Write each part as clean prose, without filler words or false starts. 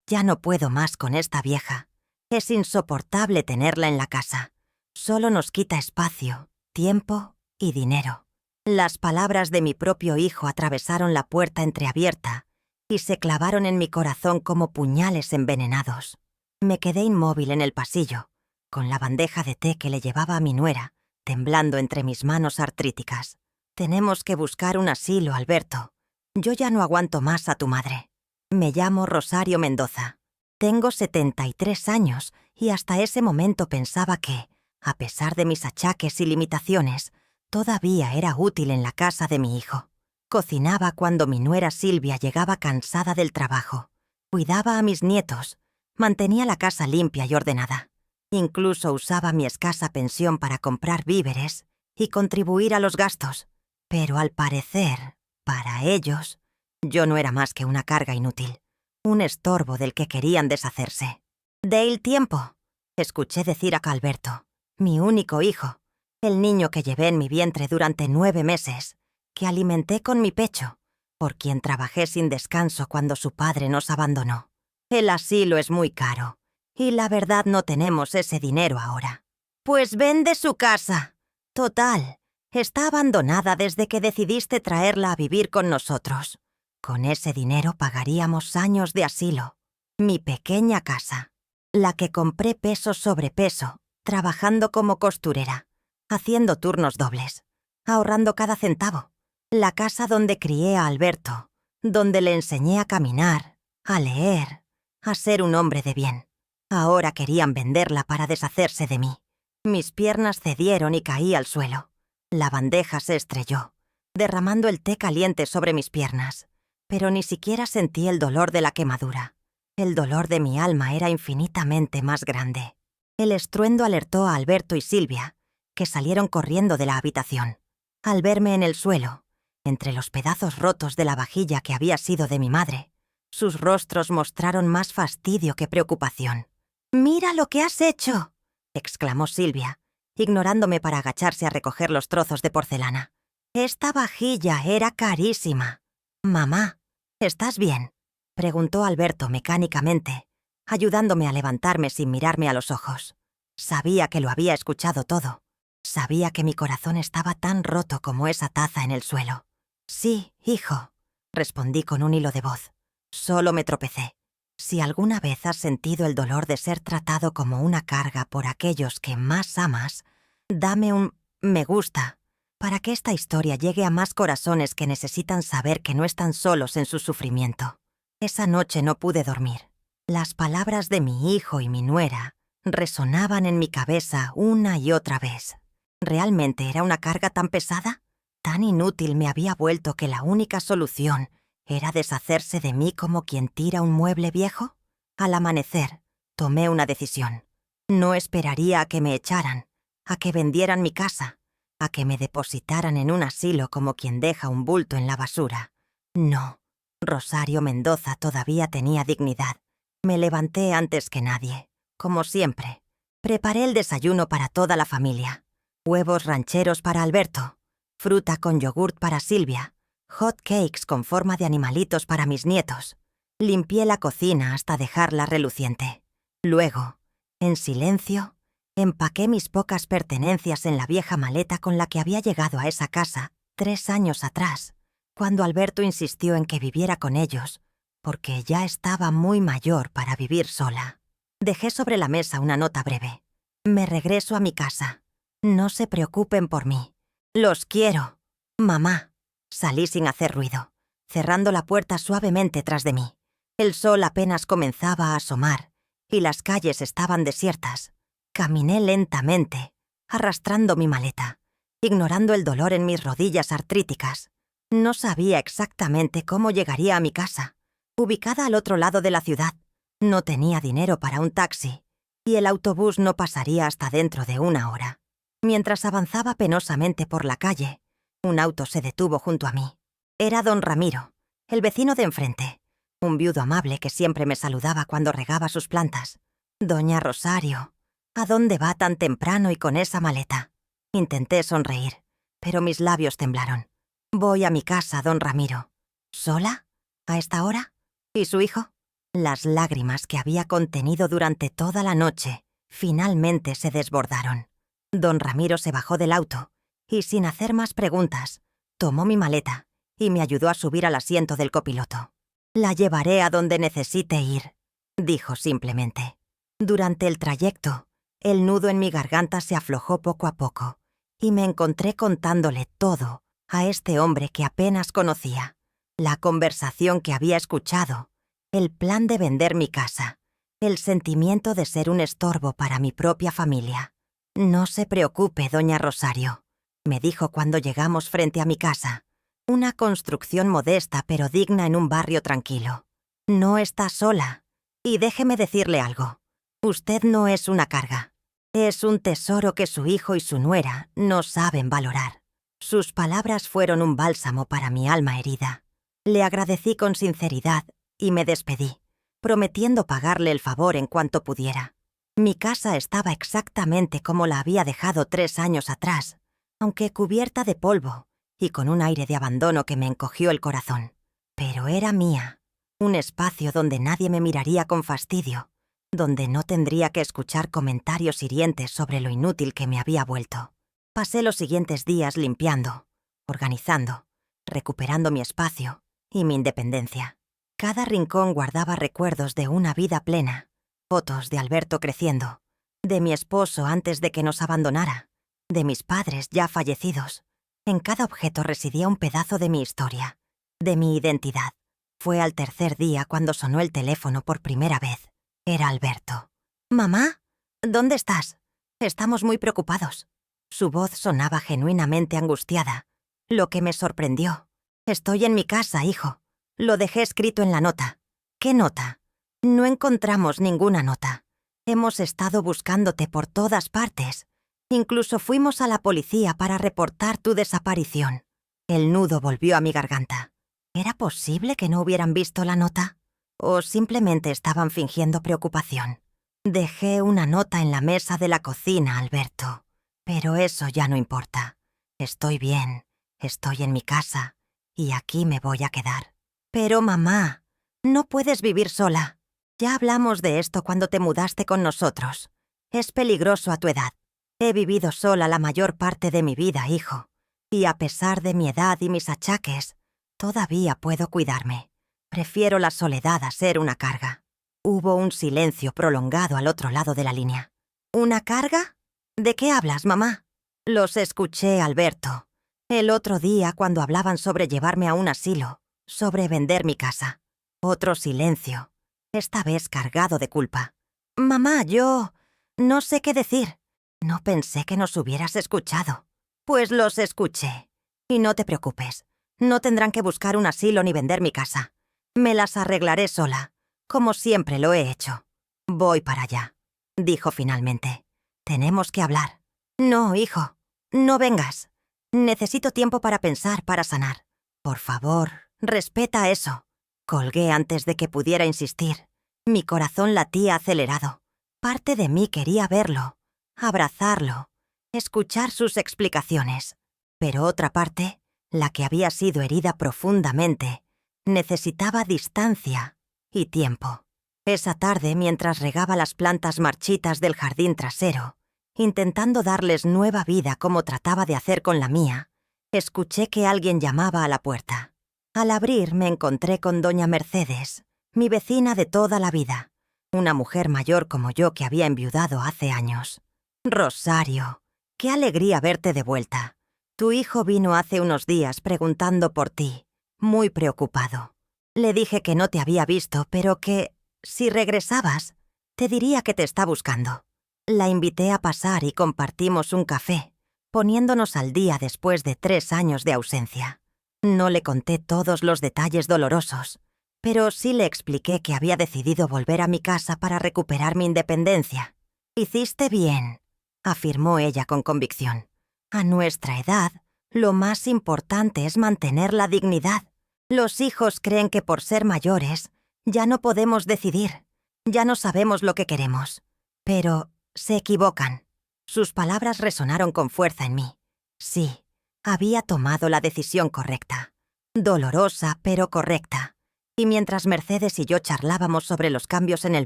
Ya no puedo más con esta vieja. Es insoportable tenerla en la casa. Solo nos quita espacio, tiempo y dinero. Las palabras de mi propio hijo atravesaron la puerta entreabierta y se clavaron en mi corazón como puñales envenenados. Me quedé inmóvil en el pasillo, con la bandeja de té que le llevaba a mi nuera, temblando entre mis manos artríticas. Tenemos que buscar un asilo, Alberto. Yo ya no aguanto más a tu madre. Me llamo Rosario Mendoza. Tengo 73 años y hasta ese momento pensaba que, a pesar de mis achaques y limitaciones, todavía era útil en la casa de mi hijo. Cocinaba cuando mi nuera Silvia llegaba cansada del trabajo. Cuidaba a mis nietos. Mantenía la casa limpia y ordenada. Incluso usaba mi escasa pensión para comprar víveres y contribuir a los gastos. Pero al parecer, para ellos, yo no era más que una carga inútil. Un estorbo del que querían deshacerse. «Dale tiempo», escuché decir a Calberto, mi único hijo, el niño que llevé en mi vientre durante 9 meses, que alimenté con mi pecho, por quien trabajé sin descanso cuando su padre nos abandonó. El asilo es muy caro, y la verdad no tenemos ese dinero ahora. Pues vende su casa. Total, está abandonada desde que decidiste traerla a vivir con nosotros. Con ese dinero pagaríamos años de asilo. Mi pequeña casa, la que compré peso sobre peso, trabajando como costurera, haciendo turnos dobles, ahorrando cada centavo. La casa donde crié a Alberto, donde le enseñé a caminar, a leer, a ser un hombre de bien. Ahora querían venderla para deshacerse de mí. Mis piernas cedieron y caí al suelo. La bandeja se estrelló, derramando el té caliente sobre mis piernas. Pero ni siquiera sentí el dolor de la quemadura. El dolor de mi alma era infinitamente más grande. El estruendo alertó a Alberto y Silvia, que salieron corriendo de la habitación. Al verme en el suelo, entre los pedazos rotos de la vajilla que había sido de mi madre, sus rostros mostraron más fastidio que preocupación. «¡Mira lo que has hecho!», exclamó Silvia, ignorándome para agacharse a recoger los trozos de porcelana. «Esta vajilla era carísima». «Mamá, ¿estás bien?», preguntó Alberto mecánicamente, ayudándome a levantarme sin mirarme a los ojos. Sabía que lo había escuchado todo. Sabía que mi corazón estaba tan roto como esa taza en el suelo. «Sí, hijo», respondí con un hilo de voz. «Solo me tropecé. Si alguna vez has sentido el dolor de ser tratado como una carga por aquellos que más amas, dame un me gusta para que esta historia llegue a más corazones que necesitan saber que no están solos en su sufrimiento». Esa noche no pude dormir. Las palabras de mi hijo y mi nuera resonaban en mi cabeza una y otra vez. ¿Realmente era una carga tan pesada? ¿Tan inútil me había vuelto que la única solución era deshacerse de mí como quien tira un mueble viejo? Al amanecer, tomé una decisión. No esperaría a que me echaran, a que vendieran mi casa, a que me depositaran en un asilo como quien deja un bulto en la basura. No, Rosario Mendoza todavía tenía dignidad. Me levanté antes que nadie, como siempre. Preparé el desayuno para toda la familia. Huevos rancheros para Alberto, fruta con yogurt para Silvia, hot cakes con forma de animalitos para mis nietos. Limpié la cocina hasta dejarla reluciente. Luego, en silencio, empaqué mis pocas pertenencias en la vieja maleta con la que había llegado a esa casa 3 años atrás, cuando Alberto insistió en que viviera con ellos, porque ya estaba muy mayor para vivir sola. Dejé sobre la mesa una nota breve. «Me regreso a mi casa. No se preocupen por mí. Los quiero. Mamá». Salí sin hacer ruido, cerrando la puerta suavemente tras de mí. El sol apenas comenzaba a asomar y las calles estaban desiertas. Caminé lentamente, arrastrando mi maleta, ignorando el dolor en mis rodillas artríticas. No sabía exactamente cómo llegaría a mi casa, ubicada al otro lado de la ciudad. No tenía dinero para un taxi y el autobús no pasaría hasta dentro de 1 hora. Mientras avanzaba penosamente por la calle, un auto se detuvo junto a mí. Era don Ramiro, el vecino de enfrente, un viudo amable que siempre me saludaba cuando regaba sus plantas. «Doña Rosario, ¿a dónde va tan temprano y con esa maleta?». Intenté sonreír, pero mis labios temblaron. «Voy a mi casa, don Ramiro». «¿Sola? ¿A esta hora? ¿Y su hijo?». Las lágrimas que había contenido durante toda la noche finalmente se desbordaron. Don Ramiro se bajó del auto y, sin hacer más preguntas, tomó mi maleta y me ayudó a subir al asiento del copiloto. «La llevaré a donde necesite ir», dijo simplemente. Durante el trayecto, el nudo en mi garganta se aflojó poco a poco y me encontré contándole todo a este hombre que apenas conocía. La conversación que había escuchado, el plan de vender mi casa, el sentimiento de ser un estorbo para mi propia familia. «No se preocupe, doña Rosario», me dijo cuando llegamos frente a mi casa, una construcción modesta pero digna en un barrio tranquilo. «No está sola. Y déjeme decirle algo. Usted no es una carga. Es un tesoro que su hijo y su nuera no saben valorar». Sus palabras fueron un bálsamo para mi alma herida. Le agradecí con sinceridad y me despedí, prometiendo pagarle el favor en cuanto pudiera. Mi casa estaba exactamente como la había dejado 3 años atrás, aunque cubierta de polvo y con un aire de abandono que me encogió el corazón. Pero era mía, un espacio donde nadie me miraría con fastidio, donde no tendría que escuchar comentarios hirientes sobre lo inútil que me había vuelto. Pasé los siguientes días limpiando, organizando, recuperando mi espacio y mi independencia. Cada rincón guardaba recuerdos de una vida plena, fotos de Alberto creciendo, de mi esposo antes de que nos abandonara, de mis padres ya fallecidos. En cada objeto residía un pedazo de mi historia, de mi identidad. Fue al tercer día cuando sonó el teléfono por primera vez. Era Alberto. «Mamá, ¿dónde estás? Estamos muy preocupados». Su voz sonaba genuinamente angustiada, lo que me sorprendió. «Estoy en mi casa, hijo. Lo dejé escrito en la nota». «¿Qué nota?» «No encontramos ninguna nota. Hemos estado buscándote por todas partes. Incluso fuimos a la policía para reportar tu desaparición». El nudo volvió a mi garganta. ¿Era posible que no hubieran visto la nota? ¿O simplemente estaban fingiendo preocupación? «Dejé una nota en la mesa de la cocina, Alberto. Pero eso ya no importa. Estoy bien, estoy en mi casa, y aquí me voy a quedar». «Pero mamá, no puedes vivir sola. Ya hablamos de esto cuando te mudaste con nosotros. Es peligroso a tu edad. He vivido sola la mayor parte de mi vida, hijo. Y a pesar de mi edad y mis achaques, todavía puedo cuidarme. Prefiero la soledad a ser una carga». Hubo un silencio prolongado al otro lado de la línea. «¿Una carga? ¿De qué hablas, mamá?» «Los escuché, Alberto. El otro día cuando hablaban sobre llevarme a un asilo, sobre vender mi casa». Otro silencio, esta vez cargado de culpa. «Mamá, yo no sé qué decir. No pensé que nos hubieras escuchado». «Pues los escuché. Y no te preocupes. No tendrán que buscar un asilo ni vender mi casa. Me las arreglaré sola, como siempre lo he hecho». «Voy para allá», dijo finalmente. «Tenemos que hablar». «No, hijo. No vengas. Necesito tiempo para pensar, para sanar. Por favor, respeta eso». Colgué antes de que pudiera insistir. Mi corazón latía acelerado. Parte de mí quería verlo, abrazarlo, escuchar sus explicaciones. Pero otra parte, la que había sido herida profundamente, necesitaba distancia y tiempo. Esa tarde, mientras regaba las plantas marchitas del jardín trasero, intentando darles nueva vida como trataba de hacer con la mía, escuché que alguien llamaba a la puerta. Al abrir me encontré con doña Mercedes, mi vecina de toda la vida, una mujer mayor como yo que había enviudado hace años. «Rosario, qué alegría verte de vuelta. Tu hijo vino hace unos días preguntando por ti, muy preocupado. Le dije que no te había visto, pero que, si regresabas, te diría que te está buscando». La invité a pasar y compartimos un café, poniéndonos al día después de 3 años de ausencia. No le conté todos los detalles dolorosos, pero sí le expliqué que había decidido volver a mi casa para recuperar mi independencia. «Hiciste bien», afirmó ella con convicción. «A nuestra edad, lo más importante es mantener la dignidad. Los hijos creen que por ser mayores, ya no podemos decidir, ya no sabemos lo que queremos. Pero se equivocan». Sus palabras resonaron con fuerza en mí. Sí, había tomado la decisión correcta. Dolorosa, pero correcta. Y mientras Mercedes y yo charlábamos sobre los cambios en el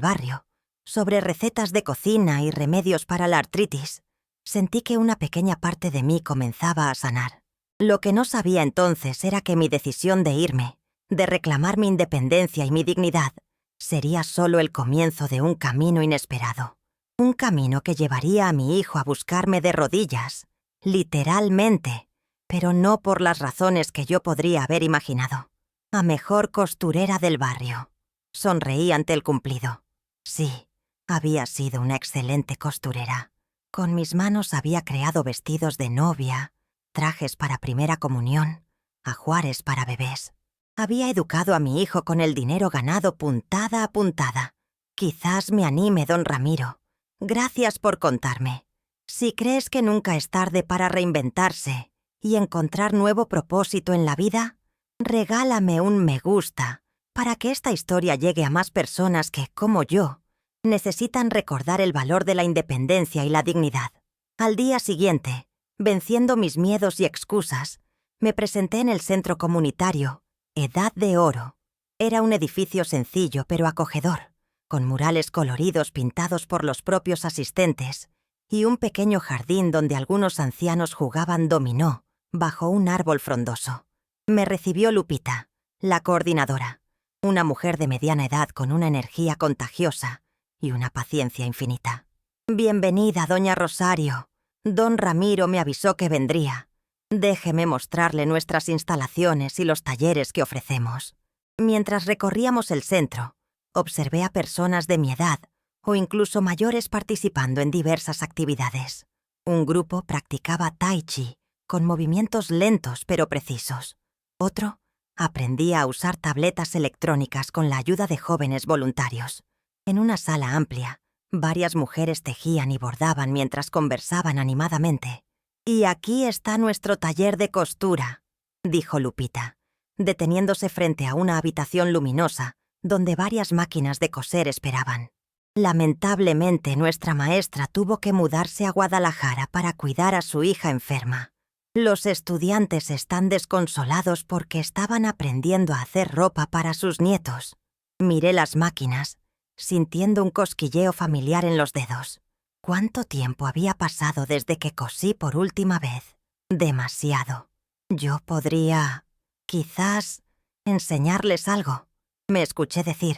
barrio, sobre recetas de cocina y remedios para la artritis, sentí que una pequeña parte de mí comenzaba a sanar. Lo que no sabía entonces era que mi decisión de irme, de reclamar mi independencia y mi dignidad, sería solo el comienzo de un camino inesperado. Un camino que llevaría a mi hijo a buscarme de rodillas, literalmente, pero no por las razones que yo podría haber imaginado. A mejor costurera del barrio. Sonreí ante el cumplido. Sí, había sido una excelente costurera. Con mis manos había creado vestidos de novia, trajes para primera comunión, ajuares para bebés. Había educado a mi hijo con el dinero ganado puntada a puntada. Quizás me anime, don Ramiro. Gracias por contarme. Si crees que nunca es tarde para reinventarse y encontrar nuevo propósito en la vida, regálame un me gusta para que esta historia llegue a más personas que, como yo, necesitan recordar el valor de la independencia y la dignidad. Al día siguiente, venciendo mis miedos y excusas, me presenté en el centro comunitario Edad de Oro. Era un edificio sencillo pero acogedor, con murales coloridos pintados por los propios asistentes y un pequeño jardín donde algunos ancianos jugaban dominó bajo un árbol frondoso. Me recibió Lupita, la coordinadora, una mujer de mediana edad con una energía contagiosa y una paciencia infinita. «Bienvenida, doña Rosario. Don Ramiro me avisó que vendría. Déjeme mostrarle nuestras instalaciones y los talleres que ofrecemos». Mientras recorríamos el centro, observé a personas de mi edad o incluso mayores participando en diversas actividades. Un grupo practicaba tai chi, con movimientos lentos pero precisos. Otro aprendía a usar tabletas electrónicas con la ayuda de jóvenes voluntarios. En una sala amplia, varias mujeres tejían y bordaban mientras conversaban animadamente. «Y aquí está nuestro taller de costura», dijo Lupita, deteniéndose frente a una habitación luminosa donde varias máquinas de coser esperaban. Lamentablemente, nuestra maestra tuvo que mudarse a Guadalajara para cuidar a su hija enferma. Los estudiantes están desconsolados porque estaban aprendiendo a hacer ropa para sus nietos. Miré las máquinas, sintiendo un cosquilleo familiar en los dedos. ¿Cuánto tiempo había pasado desde que cosí por última vez? Demasiado. Yo podría, quizás, enseñarles algo. Me escuché decir,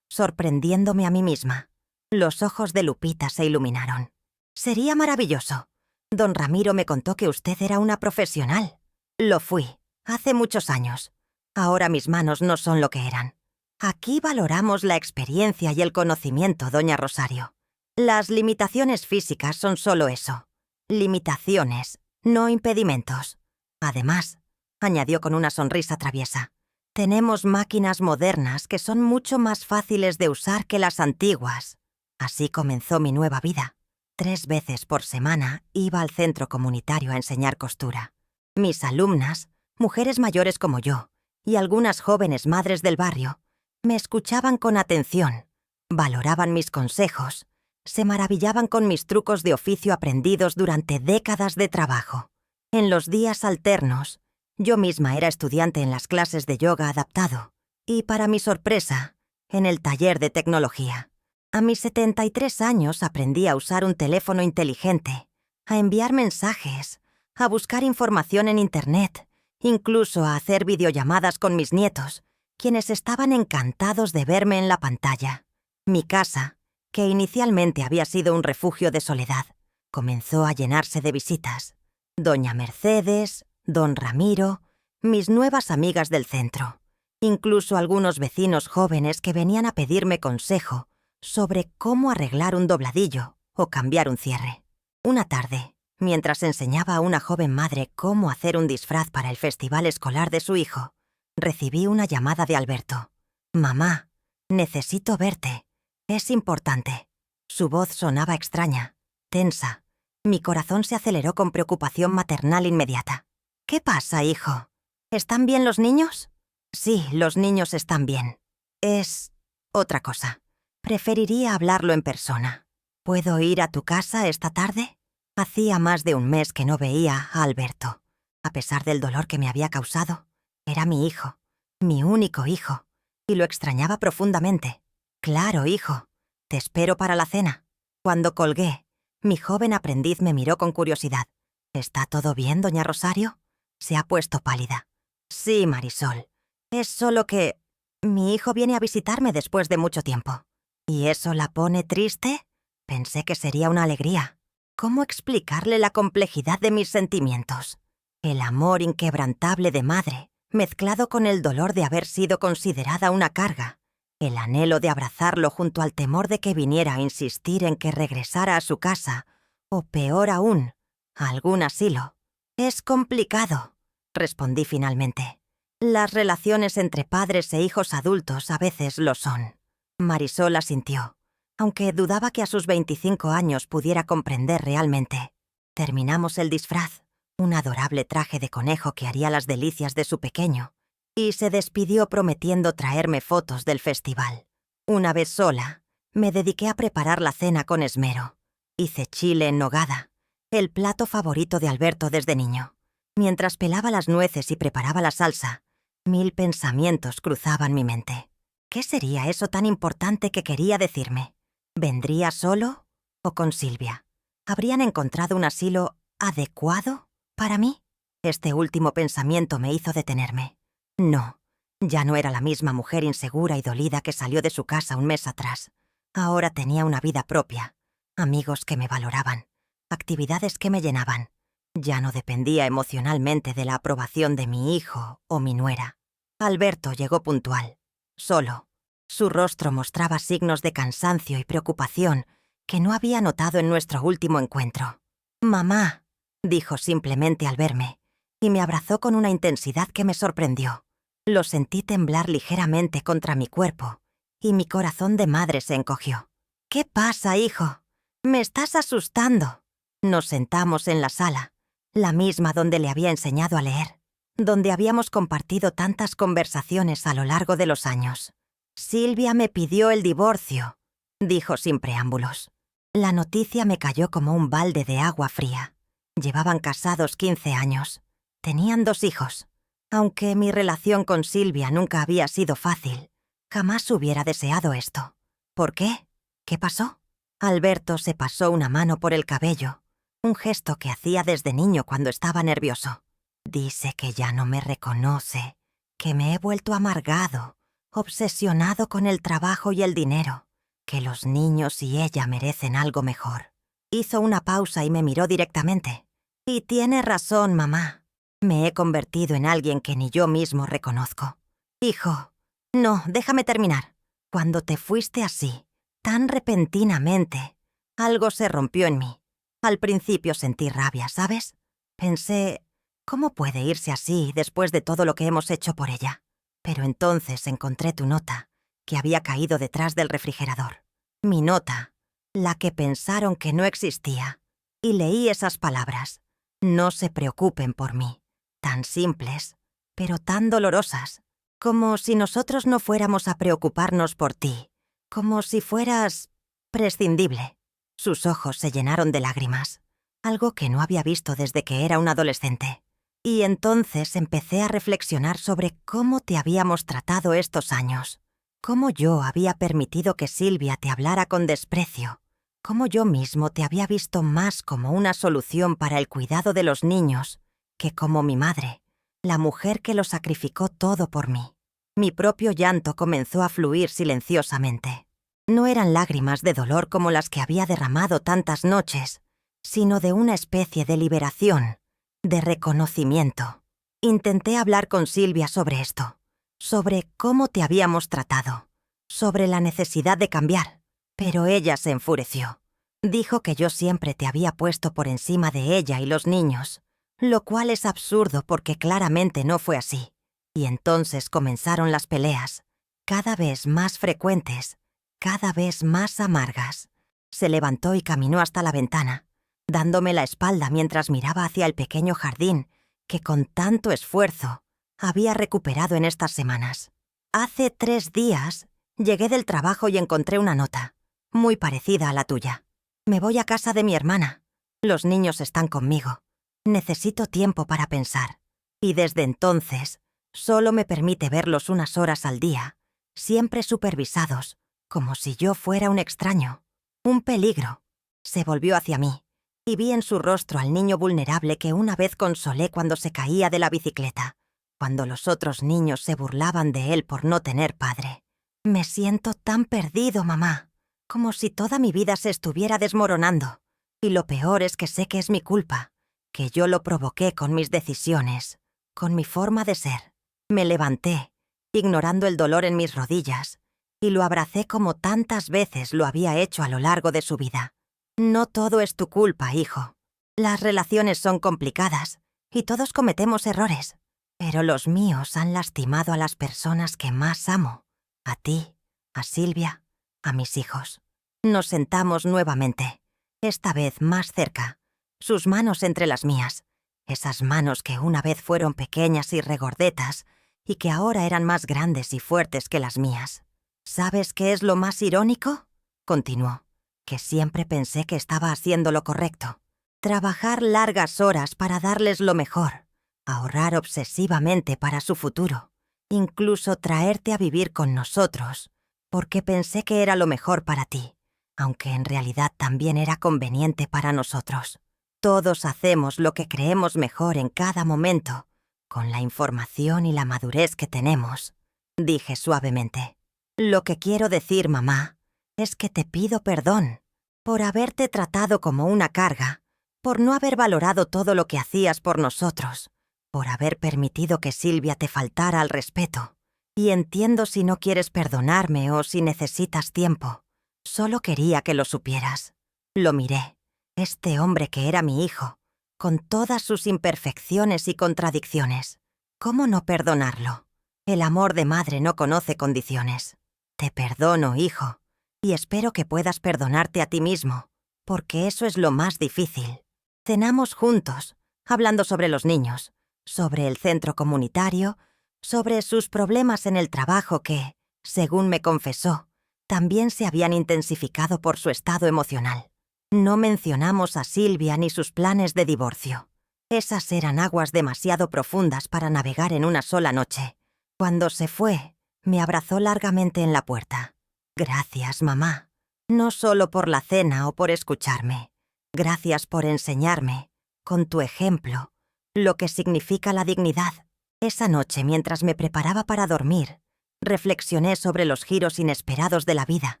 sorprendiéndome a mí misma. Los ojos de Lupita se iluminaron. «Sería maravilloso. Don Ramiro me contó que usted era una profesional». «Lo fui, hace muchos años. Ahora mis manos no son lo que eran. Aquí valoramos la experiencia y el conocimiento, doña Rosario. Las limitaciones físicas son solo eso. Limitaciones, no impedimentos. Además», añadió con una sonrisa traviesa, «tenemos máquinas modernas que son mucho más fáciles de usar que las antiguas». Así comenzó mi nueva vida. 3 veces por semana iba al centro comunitario a enseñar costura. Mis alumnas, mujeres mayores como yo, y algunas jóvenes madres del barrio, me escuchaban con atención, valoraban mis consejos, se maravillaban con mis trucos de oficio aprendidos durante décadas de trabajo. En los días alternos, yo misma era estudiante en las clases de yoga adaptado y, para mi sorpresa, en el taller de tecnología. A mis 73 años aprendí a usar un teléfono inteligente, a enviar mensajes, a buscar información en Internet, incluso a hacer videollamadas con mis nietos, quienes estaban encantados de verme en la pantalla. Mi casa, que inicialmente había sido un refugio de soledad, comenzó a llenarse de visitas. Doña Mercedes, don Ramiro, mis nuevas amigas del centro, incluso algunos vecinos jóvenes que venían a pedirme consejo sobre cómo arreglar un dobladillo o cambiar un cierre. Una tarde, mientras enseñaba a una joven madre cómo hacer un disfraz para el festival escolar de su hijo, recibí una llamada de Alberto. «Mamá, necesito verte. Es importante». Su voz sonaba extraña, tensa. Mi corazón se aceleró con preocupación maternal inmediata. «¿Qué pasa, hijo? ¿Están bien los niños?» «Sí, los niños están bien. Es otra cosa. Preferiría hablarlo en persona. ¿Puedo ir a tu casa esta tarde?» Hacía más de un mes que no veía a Alberto. A pesar del dolor que me había causado, era mi hijo, mi único hijo, y lo extrañaba profundamente. «Claro, hijo. Te espero para la cena». Cuando colgué, mi joven aprendiz me miró con curiosidad. «¿Está todo bien, doña Rosario?» Se ha puesto pálida. «Sí, Marisol. Es solo que mi hijo viene a visitarme después de mucho tiempo». «¿Y eso la pone triste?» Pensé que sería una alegría. ¿Cómo explicarle la complejidad de mis sentimientos? El amor inquebrantable de madre, mezclado con el dolor de haber sido considerada una carga. El anhelo de abrazarlo junto al temor de que viniera a insistir en que regresara a su casa, o peor aún, a algún asilo. «Es complicado», respondí finalmente. «Las relaciones entre padres e hijos adultos a veces lo son». Marisol asintió, aunque dudaba que a sus 25 años pudiera comprender realmente. Terminamos el disfraz, un adorable traje de conejo que haría las delicias de su pequeño, y se despidió prometiendo traerme fotos del festival. Una vez sola, me dediqué a preparar la cena con esmero. Hice chile en nogada, el plato favorito de Alberto desde niño. Mientras pelaba las nueces y preparaba la salsa, 1000 pensamientos cruzaban mi mente. ¿Qué sería eso tan importante que quería decirme? ¿Vendría solo o con Silvia? ¿Habrían encontrado un asilo adecuado para mí? Este último pensamiento me hizo detenerme. No, ya no era la misma mujer insegura y dolida que salió de su casa un mes atrás. Ahora tenía una vida propia, amigos que me valoraban, actividades que me llenaban. Ya no dependía emocionalmente de la aprobación de mi hijo o mi nuera. Alberto llegó puntual, solo. Su rostro mostraba signos de cansancio y preocupación que no había notado en nuestro último encuentro. «Mamá», dijo simplemente al verme, y me abrazó con una intensidad que me sorprendió. Lo sentí temblar ligeramente contra mi cuerpo, y mi corazón de madre se encogió. «¿Qué pasa, hijo? Me estás asustando». Nos sentamos en la sala, la misma donde le había enseñado a leer, donde habíamos compartido tantas conversaciones a lo largo de los años. «Silvia me pidió el divorcio», dijo sin preámbulos. La noticia me cayó como un balde de agua fría. Llevaban casados 15 años. Tenían 2 hijos. Aunque mi relación con Silvia nunca había sido fácil, jamás hubiera deseado esto. ¿Por qué? ¿Qué pasó? Alberto se pasó una mano por el cabello, un gesto que hacía desde niño cuando estaba nervioso. «Dice que ya no me reconoce, que me he vuelto amargado, obsesionado con el trabajo y el dinero, que los niños y ella merecen algo mejor». Hizo una pausa y me miró directamente. «Y tiene razón, mamá. Me he convertido en alguien que ni yo mismo reconozco. Hijo, no, déjame terminar. Cuando te fuiste así, tan repentinamente, algo se rompió en mí. Al principio sentí rabia, ¿sabes? Pensé, ¿cómo puede irse así después de todo lo que hemos hecho por ella? Pero entonces encontré tu nota, que había caído detrás del refrigerador. Mi nota, la que pensaron que no existía. Y leí esas palabras. No se preocupen por mí. Tan simples, pero tan dolorosas. Como si nosotros no fuéramos a preocuparnos por ti. Como si fueras prescindible». Sus ojos se llenaron de lágrimas, algo que no había visto desde que era un adolescente. Y entonces empecé a reflexionar sobre cómo te habíamos tratado estos años, cómo yo había permitido que Silvia te hablara con desprecio, cómo yo mismo te había visto más como una solución para el cuidado de los niños que como mi madre, la mujer que lo sacrificó todo por mí. Mi propio llanto comenzó a fluir silenciosamente. No eran lágrimas de dolor como las que había derramado tantas noches, sino de una especie de liberación, de reconocimiento. Intenté hablar con Silvia sobre esto, sobre cómo te habíamos tratado, sobre la necesidad de cambiar, pero ella se enfureció. Dijo que yo siempre te había puesto por encima de ella y los niños, lo cual es absurdo porque claramente no fue así. Y entonces comenzaron las peleas, cada vez más frecuentes, cada vez más amargas. Se levantó y caminó hasta la ventana, dándome la espalda mientras miraba hacia el pequeño jardín que con tanto esfuerzo había recuperado en estas semanas. «Hace 3 días llegué del trabajo y encontré una nota, muy parecida a la tuya. Me voy a casa de mi hermana. Los niños están conmigo. Necesito tiempo para pensar. Y desde entonces, solo me permite verlos unas horas al día, siempre supervisados, como si yo fuera un extraño, un peligro. Se volvió hacia mí, y vi en su rostro al niño vulnerable que una vez consolé cuando se caía de la bicicleta, cuando los otros niños se burlaban de él por no tener padre. Me siento tan perdido, mamá, como si toda mi vida se estuviera desmoronando. Y lo peor es que sé que es mi culpa, que yo lo provoqué con mis decisiones, con mi forma de ser. Me levanté, ignorando el dolor en mis rodillas, y lo abracé como tantas veces lo había hecho a lo largo de su vida. No todo es tu culpa, hijo. Las relaciones son complicadas, y todos cometemos errores, pero los míos han lastimado a las personas que más amo, a ti, a Silvia, a mis hijos. Nos sentamos nuevamente, esta vez más cerca, sus manos entre las mías, esas manos que una vez fueron pequeñas y regordetas y que ahora eran más grandes y fuertes que las mías. ¿Sabes qué es lo más irónico?, continuó, que siempre pensé que estaba haciendo lo correcto. Trabajar largas horas para darles lo mejor, ahorrar obsesivamente para su futuro, incluso traerte a vivir con nosotros, porque pensé que era lo mejor para ti, aunque en realidad también era conveniente para nosotros. Todos hacemos lo que creemos mejor en cada momento, con la información y la madurez que tenemos, dije suavemente. Lo que quiero decir, mamá, es que te pido perdón por haberte tratado como una carga, por no haber valorado todo lo que hacías por nosotros, por haber permitido que Silvia te faltara al respeto. Y entiendo si no quieres perdonarme o si necesitas tiempo. Solo quería que lo supieras. Lo miré. Este hombre que era mi hijo, con todas sus imperfecciones y contradicciones. ¿Cómo no perdonarlo? El amor de madre no conoce condiciones. Te perdono, hijo, y espero que puedas perdonarte a ti mismo, porque eso es lo más difícil. Cenamos juntos, hablando sobre los niños, sobre el centro comunitario, sobre sus problemas en el trabajo que, según me confesó, también se habían intensificado por su estado emocional. No mencionamos a Silvia ni sus planes de divorcio. Esas eran aguas demasiado profundas para navegar en una sola noche. Cuando se fue, me abrazó largamente en la puerta. Gracias, mamá. No solo por la cena o por escucharme. Gracias por enseñarme, con tu ejemplo, lo que significa la dignidad. Esa noche, mientras me preparaba para dormir, reflexioné sobre los giros inesperados de la vida.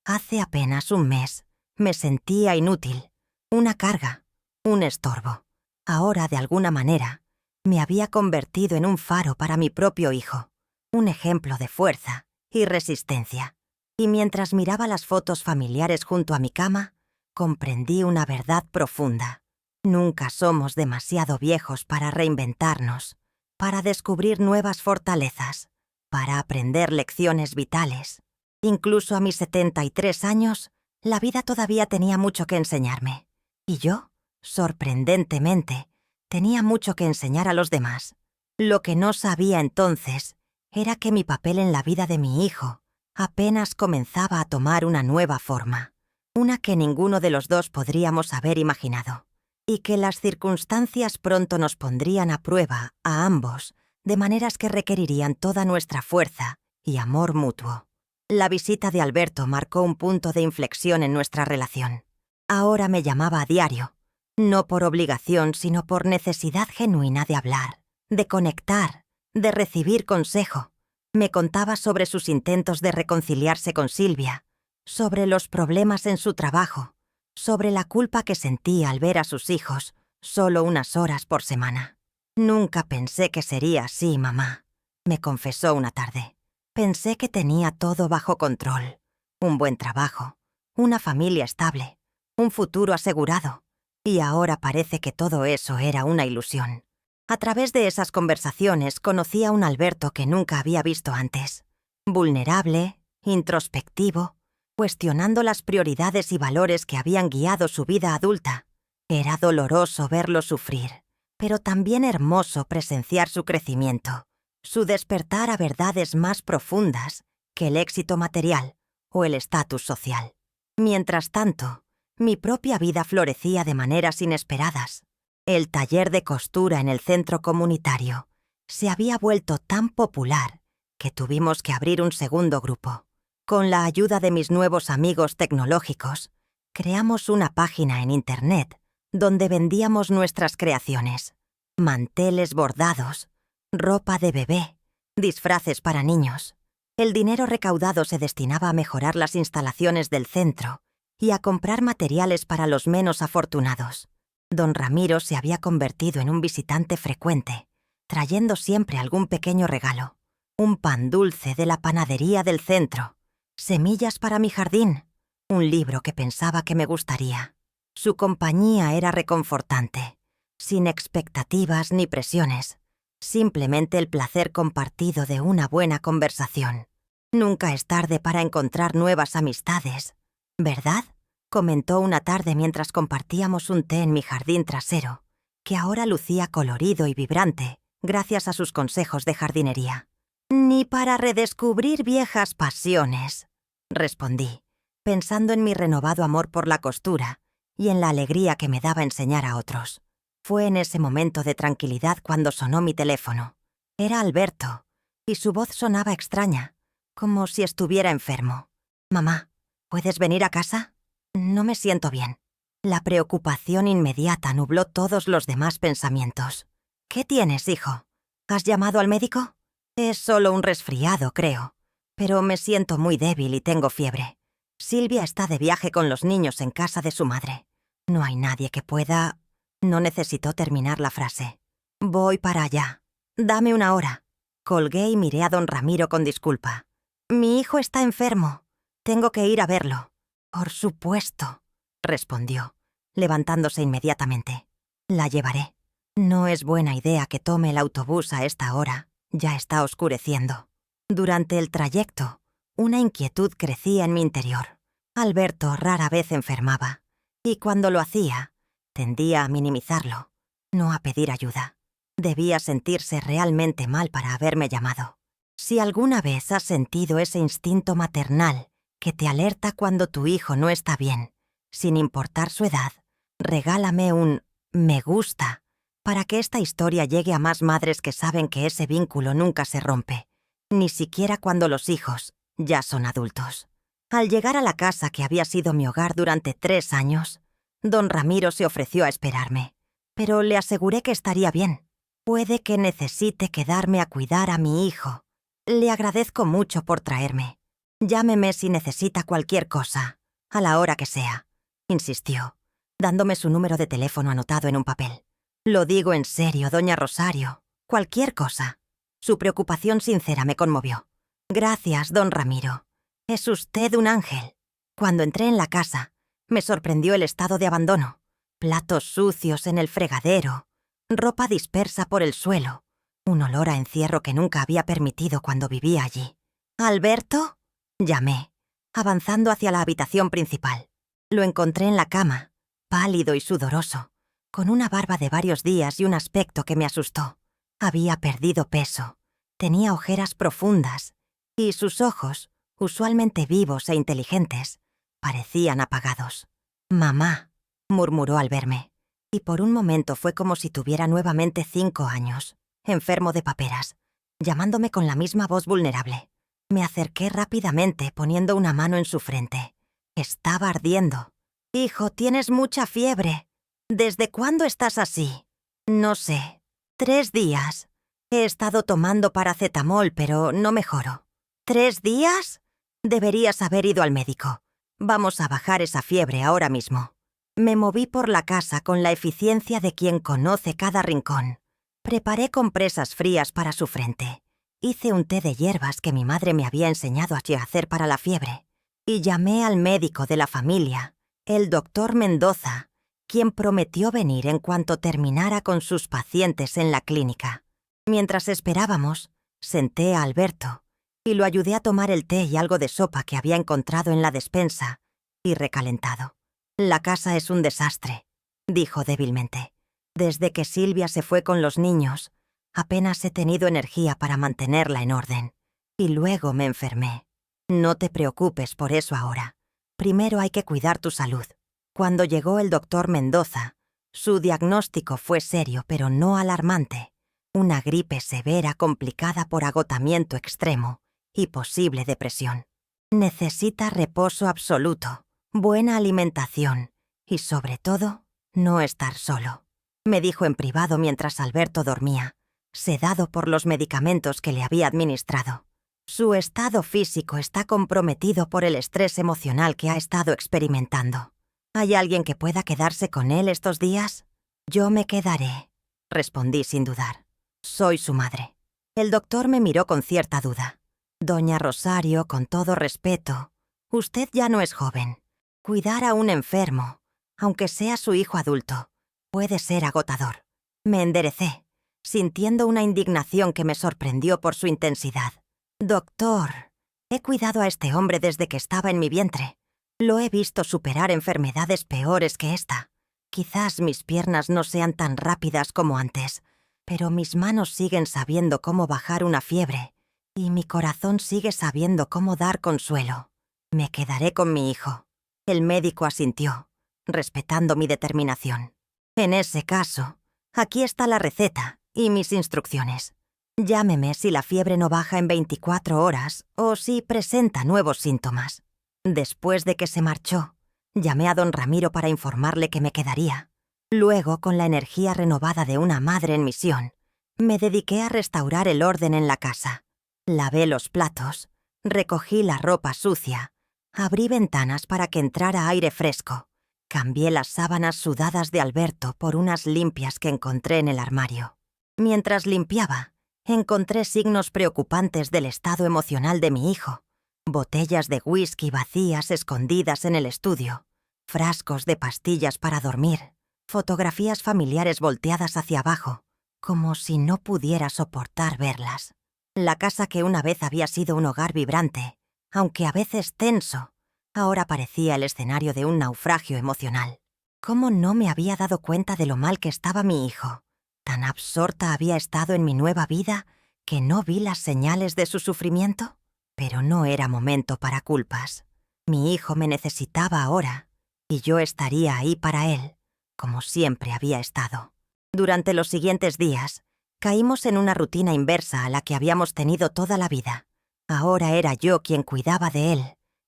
Hace apenas un mes, me sentía inútil, una carga, un estorbo. Ahora, de alguna manera, me había convertido en un faro para mi propio hijo, un ejemplo de fuerza y resistencia. Y mientras miraba las fotos familiares junto a mi cama, comprendí una verdad profunda. Nunca somos demasiado viejos para reinventarnos, para descubrir nuevas fortalezas, para aprender lecciones vitales. Incluso a mis 73 años, la vida todavía tenía mucho que enseñarme. Y yo, sorprendentemente, tenía mucho que enseñar a los demás. Lo que no sabía entonces era que mi papel en la vida de mi hijo apenas comenzaba a tomar una nueva forma, una que ninguno de los dos podríamos haber imaginado, y que las circunstancias pronto nos pondrían a prueba a ambos de maneras que requerirían toda nuestra fuerza y amor mutuo. La visita de Alberto marcó un punto de inflexión en nuestra relación. Ahora me llamaba a diario, no por obligación, sino por necesidad genuina de hablar, de conectar, de recibir consejo. Me contaba sobre sus intentos de reconciliarse con Silvia, sobre los problemas en su trabajo, sobre la culpa que sentía al ver a sus hijos solo unas horas por semana. Nunca pensé que sería así, mamá, me confesó una tarde. Pensé que tenía todo bajo control, un buen trabajo, una familia estable, un futuro asegurado, y ahora parece que todo eso era una ilusión. A través de esas conversaciones conocí a un Alberto que nunca había visto antes. Vulnerable, introspectivo, cuestionando las prioridades y valores que habían guiado su vida adulta. Era doloroso verlo sufrir, pero también hermoso presenciar su crecimiento, su despertar a verdades más profundas que el éxito material o el estatus social. Mientras tanto, mi propia vida florecía de maneras inesperadas. El taller de costura en el centro comunitario se había vuelto tan popular que tuvimos que abrir un segundo grupo. Con la ayuda de mis nuevos amigos tecnológicos, creamos una página en Internet donde vendíamos nuestras creaciones: manteles bordados, ropa de bebé, disfraces para niños. El dinero recaudado se destinaba a mejorar las instalaciones del centro y a comprar materiales para los menos afortunados. Don Ramiro se había convertido en un visitante frecuente, trayendo siempre algún pequeño regalo: un pan dulce de la panadería del centro, semillas para mi jardín, un libro que pensaba que me gustaría. Su compañía era reconfortante, sin expectativas ni presiones, simplemente el placer compartido de una buena conversación. Nunca es tarde para encontrar nuevas amistades, ¿verdad?, comentó una tarde mientras compartíamos un té en mi jardín trasero, que ahora lucía colorido y vibrante gracias a sus consejos de jardinería. Ni para redescubrir viejas pasiones, respondí, pensando en mi renovado amor por la costura y en la alegría que me daba enseñar a otros. Fue en ese momento de tranquilidad cuando sonó mi teléfono. Era Alberto, y su voz sonaba extraña, como si estuviera enfermo. «Mamá, ¿puedes venir a casa? No me siento bien». La preocupación inmediata nubló todos los demás pensamientos. «¿Qué tienes, hijo? ¿Has llamado al médico?» «Es solo un resfriado, creo, pero me siento muy débil y tengo fiebre. Silvia está de viaje con los niños en casa de su madre. No hay nadie que pueda...». No necesitó terminar la frase. «Voy para allá. Dame una hora». Colgué y miré a don Ramiro con disculpa. «Mi hijo está enfermo. Tengo que ir a verlo». «Por supuesto», respondió, levantándose inmediatamente. «La llevaré. No es buena idea que tome el autobús a esta hora. Ya está oscureciendo». Durante el trayecto, una inquietud crecía en mi interior. Alberto rara vez enfermaba, y cuando lo hacía, tendía a minimizarlo, no a pedir ayuda. Debía sentirse realmente mal para haberme llamado. Si alguna vez has sentido ese instinto maternal que te alerta cuando tu hijo no está bien, sin importar su edad, regálame un «me gusta» para que esta historia llegue a más madres que saben que ese vínculo nunca se rompe, ni siquiera cuando los hijos ya son adultos. Al llegar a la casa que había sido mi hogar durante 3 años, don Ramiro se ofreció a esperarme, pero le aseguré que estaría bien. «Puede que necesite quedarme a cuidar a mi hijo. Le agradezco mucho por traerme. Llámeme si necesita cualquier cosa, a la hora que sea», insistió, dándome su número de teléfono anotado en un papel. «Lo digo en serio, doña Rosario. Cualquier cosa». Su preocupación sincera me conmovió. «Gracias, don Ramiro. Es usted un ángel». Cuando entré en la casa, me sorprendió el estado de abandono. Platos sucios en el fregadero, ropa dispersa por el suelo, un olor a encierro que nunca había permitido cuando vivía allí. «¿Alberto?», llamé, avanzando hacia la habitación principal. Lo encontré en la cama, pálido y sudoroso, con una barba de varios días y un aspecto que me asustó. Había perdido peso, tenía ojeras profundas, y sus ojos, usualmente vivos e inteligentes, parecían apagados. «Mamá», murmuró al verme, y por un momento fue como si tuviera nuevamente 5 años, enfermo de paperas, llamándome con la misma voz vulnerable. Me acerqué rápidamente, poniendo una mano en su frente. Estaba ardiendo. «Hijo, tienes mucha fiebre. ¿Desde cuándo estás así?» «No sé. 3 días. He estado tomando paracetamol, pero no mejoro». «¿3 días? Deberías haber ido al médico. Vamos a bajar esa fiebre ahora mismo». Me moví por la casa con la eficiencia de quien conoce cada rincón. Preparé compresas frías para su frente. Hice un té de hierbas que mi madre me había enseñado a hacer para la fiebre. Y llamé al médico de la familia, el doctor Mendoza, quien prometió venir en cuanto terminara con sus pacientes en la clínica. Mientras esperábamos, senté a Alberto y lo ayudé a tomar el té y algo de sopa que había encontrado en la despensa y recalentado. «La casa es un desastre», dijo débilmente. «Desde que Silvia se fue con los niños, apenas he tenido energía para mantenerla en orden. Y luego me enfermé. No te preocupes por eso ahora. Primero hay que cuidar tu salud». Cuando llegó el doctor Mendoza, su diagnóstico fue serio pero no alarmante. Una gripe severa complicada por agotamiento extremo y posible depresión. Necesita reposo absoluto, buena alimentación y, sobre todo, no estar solo. Me dijo en privado mientras Alberto dormía, sedado por los medicamentos que le había administrado. Su estado físico está comprometido por el estrés emocional que ha estado experimentando. ¿Hay alguien que pueda quedarse con él estos días? Yo me quedaré, respondí sin dudar. Soy su madre. El doctor me miró con cierta duda. Doña Rosario, con todo respeto, usted ya no es joven. Cuidar a un enfermo, aunque sea su hijo adulto, puede ser agotador. Me enderecé, sintiendo una indignación que me sorprendió por su intensidad. Doctor, he cuidado a este hombre desde que estaba en mi vientre. Lo he visto superar enfermedades peores que esta. Quizás mis piernas no sean tan rápidas como antes, pero mis manos siguen sabiendo cómo bajar una fiebre y mi corazón sigue sabiendo cómo dar consuelo. Me quedaré con mi hijo. El médico asintió, respetando mi determinación. En ese caso, aquí está la receta y mis instrucciones. Llámeme si la fiebre no baja en 24 horas o si presenta nuevos síntomas. Después de que se marchó, llamé a don Ramiro para informarle que me quedaría. Luego, con la energía renovada de una madre en misión, me dediqué a restaurar el orden en la casa. Lavé los platos, recogí la ropa sucia, abrí ventanas para que entrara aire fresco, cambié las sábanas sudadas de Alberto por unas limpias que encontré en el armario. Mientras limpiaba, encontré signos preocupantes del estado emocional de mi hijo. Botellas de whisky vacías escondidas en el estudio, frascos de pastillas para dormir, fotografías familiares volteadas hacia abajo, como si no pudiera soportar verlas. La casa que una vez había sido un hogar vibrante, aunque a veces tenso, ahora parecía el escenario de un naufragio emocional. ¿Cómo no me había dado cuenta de lo mal que estaba mi hijo? ¿Tan absorta había estado en mi nueva vida que no vi las señales de su sufrimiento? Pero no era momento para culpas. Mi hijo me necesitaba ahora, y yo estaría ahí para él, como siempre había estado. Durante los siguientes días, caímos en una rutina inversa a la que habíamos tenido toda la vida. Ahora era yo quien cuidaba de él,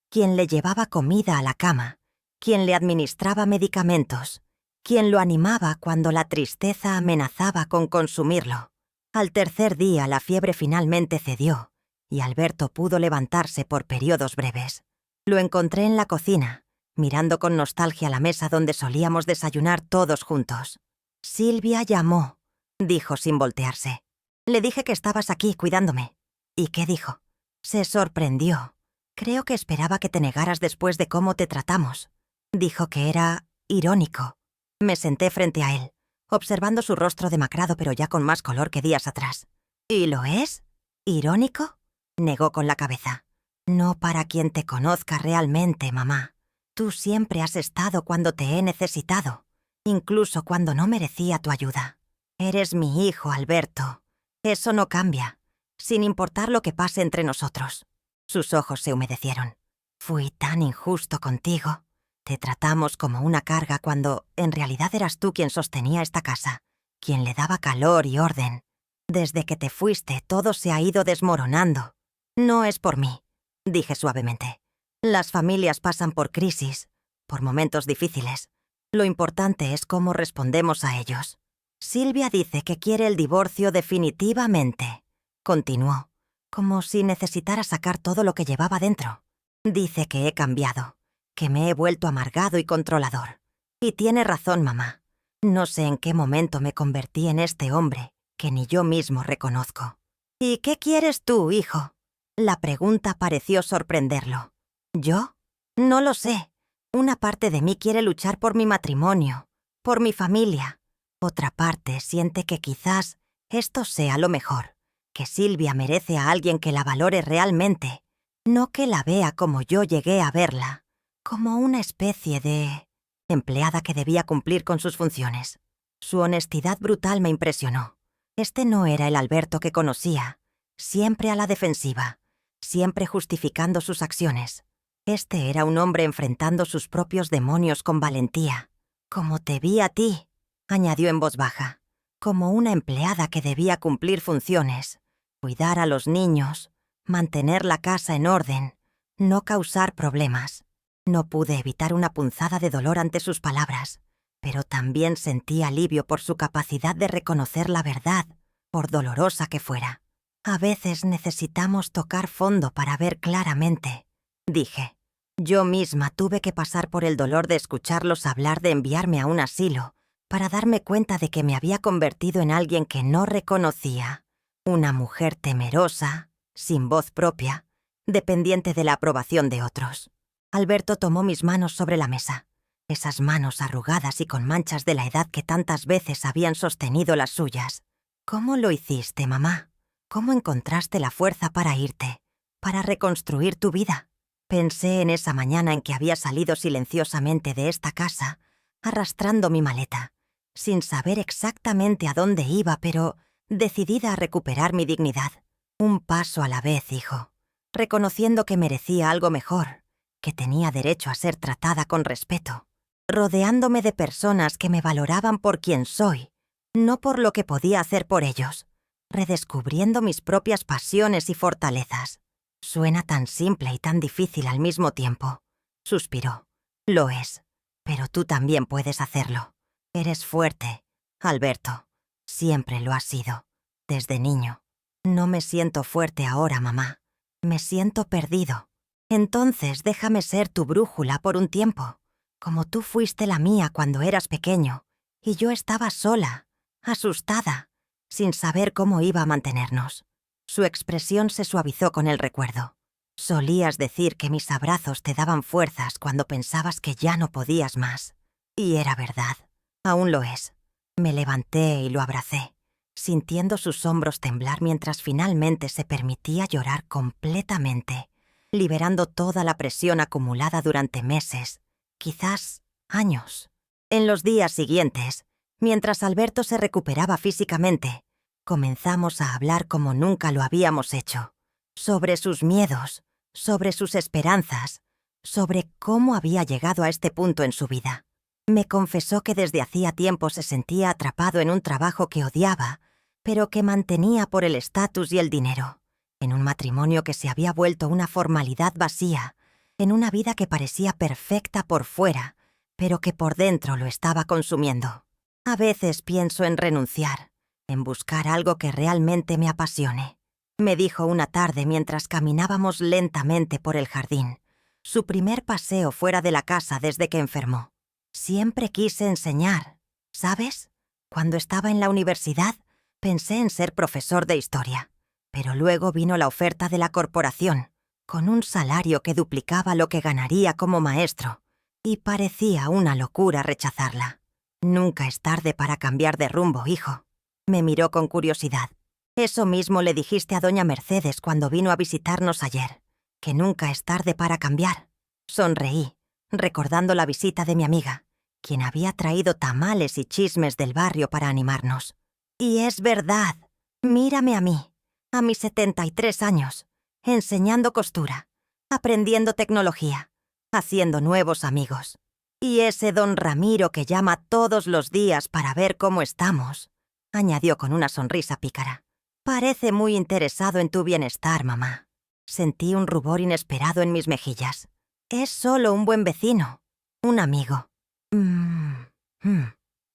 quien le llevaba comida a la cama, quien le administraba medicamentos, quien lo animaba cuando la tristeza amenazaba con consumirlo. Al tercer día la fiebre finalmente cedió, y Alberto pudo levantarse por periodos breves. Lo encontré en la cocina, mirando con nostalgia la mesa donde solíamos desayunar todos juntos. Silvia llamó, dijo sin voltearse. Le dije que estabas aquí cuidándome. ¿Y qué dijo? Se sorprendió. Creo que esperaba que te negaras después de cómo te tratamos. Dijo que era irónico. Me senté frente a él, observando su rostro demacrado pero ya con más color que días atrás. ¿Y lo es? ¿Irónico? Negó con la cabeza. No para quien te conozca realmente, mamá. Tú siempre has estado cuando te he necesitado, incluso cuando no merecía tu ayuda. Eres mi hijo, Alberto. Eso no cambia, sin importar lo que pase entre nosotros. Sus ojos se humedecieron. Fui tan injusto contigo. Te tratamos como una carga cuando en realidad eras tú quien sostenía esta casa, quien le daba calor y orden. Desde que te fuiste, todo se ha ido desmoronando. No es por mí, dije suavemente. Las familias pasan por crisis, por momentos difíciles. Lo importante es cómo respondemos a ellos. Silvia dice que quiere el divorcio definitivamente, continuó, como si necesitara sacar todo lo que llevaba dentro. Dice que he cambiado, que me he vuelto amargado y controlador. Y tiene razón, mamá. No sé en qué momento me convertí en este hombre que ni yo mismo reconozco. ¿Y qué quieres tú, hijo? La pregunta pareció sorprenderlo. ¿Yo? No lo sé. Una parte de mí quiere luchar por mi matrimonio, por mi familia. Otra parte siente que quizás esto sea lo mejor, que Silvia merece a alguien que la valore realmente, no que la vea como yo llegué a verla, como una especie de empleada que debía cumplir con sus funciones. Su honestidad brutal me impresionó. Este no era el Alberto que conocía, siempre a la defensiva, siempre justificando sus acciones. Este era un hombre enfrentando sus propios demonios con valentía. Como te vi a ti, añadió en voz baja. como una empleada que debía cumplir funciones, cuidar a los niños, mantener la casa en orden, no causar problemas. No pude evitar una punzada de dolor ante sus palabras, pero también sentí alivio por su capacidad de reconocer la verdad, por dolorosa que fuera. A veces necesitamos tocar fondo para ver claramente, dije. Yo misma tuve que pasar por el dolor de escucharlos hablar de enviarme a un asilo para darme cuenta de que me había convertido en alguien que no reconocía, una mujer temerosa, sin voz propia, dependiente de la aprobación de otros. Alberto tomó mis manos sobre la mesa, esas manos arrugadas y con manchas de la edad que tantas veces habían sostenido las suyas. ¿Cómo lo hiciste, mamá? ¿Cómo encontraste la fuerza para irte, para reconstruir tu vida? Pensé en esa mañana en que había salido silenciosamente de esta casa, arrastrando mi maleta, sin saber exactamente a dónde iba, pero decidida a recuperar mi dignidad. Un paso a la vez, hijo, reconociendo que merecía algo mejor, que tenía derecho a ser tratada con respeto, rodeándome de personas que me valoraban por quien soy, no por lo que podía hacer por ellos, redescubriendo mis propias pasiones y fortalezas. Suena tan simple y tan difícil al mismo tiempo. Suspiró. Lo es, pero tú también puedes hacerlo. Eres fuerte, Alberto. Siempre lo has sido, desde niño. No me siento fuerte ahora, mamá. Me siento perdido. Entonces déjame ser tu brújula por un tiempo, como tú fuiste la mía cuando eras pequeño, y yo estaba sola, asustada, sin saber cómo iba a mantenernos. Su expresión se suavizó con el recuerdo. Solías decir que mis abrazos te daban fuerzas cuando pensabas que ya no podías más. Y era verdad. Aún lo es. Me levanté y lo abracé, sintiendo sus hombros temblar mientras finalmente se permitía llorar completamente, liberando toda la presión acumulada durante meses, quizás años. En los días siguientes, mientras Alberto se recuperaba físicamente, comenzamos a hablar como nunca lo habíamos hecho, sobre sus miedos, sobre sus esperanzas, sobre cómo había llegado a este punto en su vida. Me confesó que desde hacía tiempo se sentía atrapado en un trabajo que odiaba, pero que mantenía por el estatus y el dinero, en un matrimonio que se había vuelto una formalidad vacía, en una vida que parecía perfecta por fuera, pero que por dentro lo estaba consumiendo. A veces pienso en renunciar, en buscar algo que realmente me apasione, me dijo una tarde mientras caminábamos lentamente por el jardín, su primer paseo fuera de la casa desde que enfermó. Siempre quise enseñar, ¿sabes? Cuando estaba en la universidad, pensé en ser profesor de historia, pero luego vino la oferta de la corporación, con un salario que duplicaba lo que ganaría como maestro, y parecía una locura rechazarla. Nunca es tarde para cambiar de rumbo, hijo. Me miró con curiosidad. Eso mismo le dijiste a doña Mercedes cuando vino a visitarnos ayer, que nunca es tarde para cambiar. Sonreí, recordando la visita de mi amiga, quien había traído tamales y chismes del barrio para animarnos. Y es verdad. Mírame a mí, a mis 73 años, enseñando costura, aprendiendo tecnología, haciendo nuevos amigos. Y ese don Ramiro que llama todos los días para ver cómo estamos, añadió con una sonrisa pícara. Parece muy interesado en tu bienestar, mamá. Sentí un rubor inesperado en mis mejillas. Es solo un buen vecino, un amigo.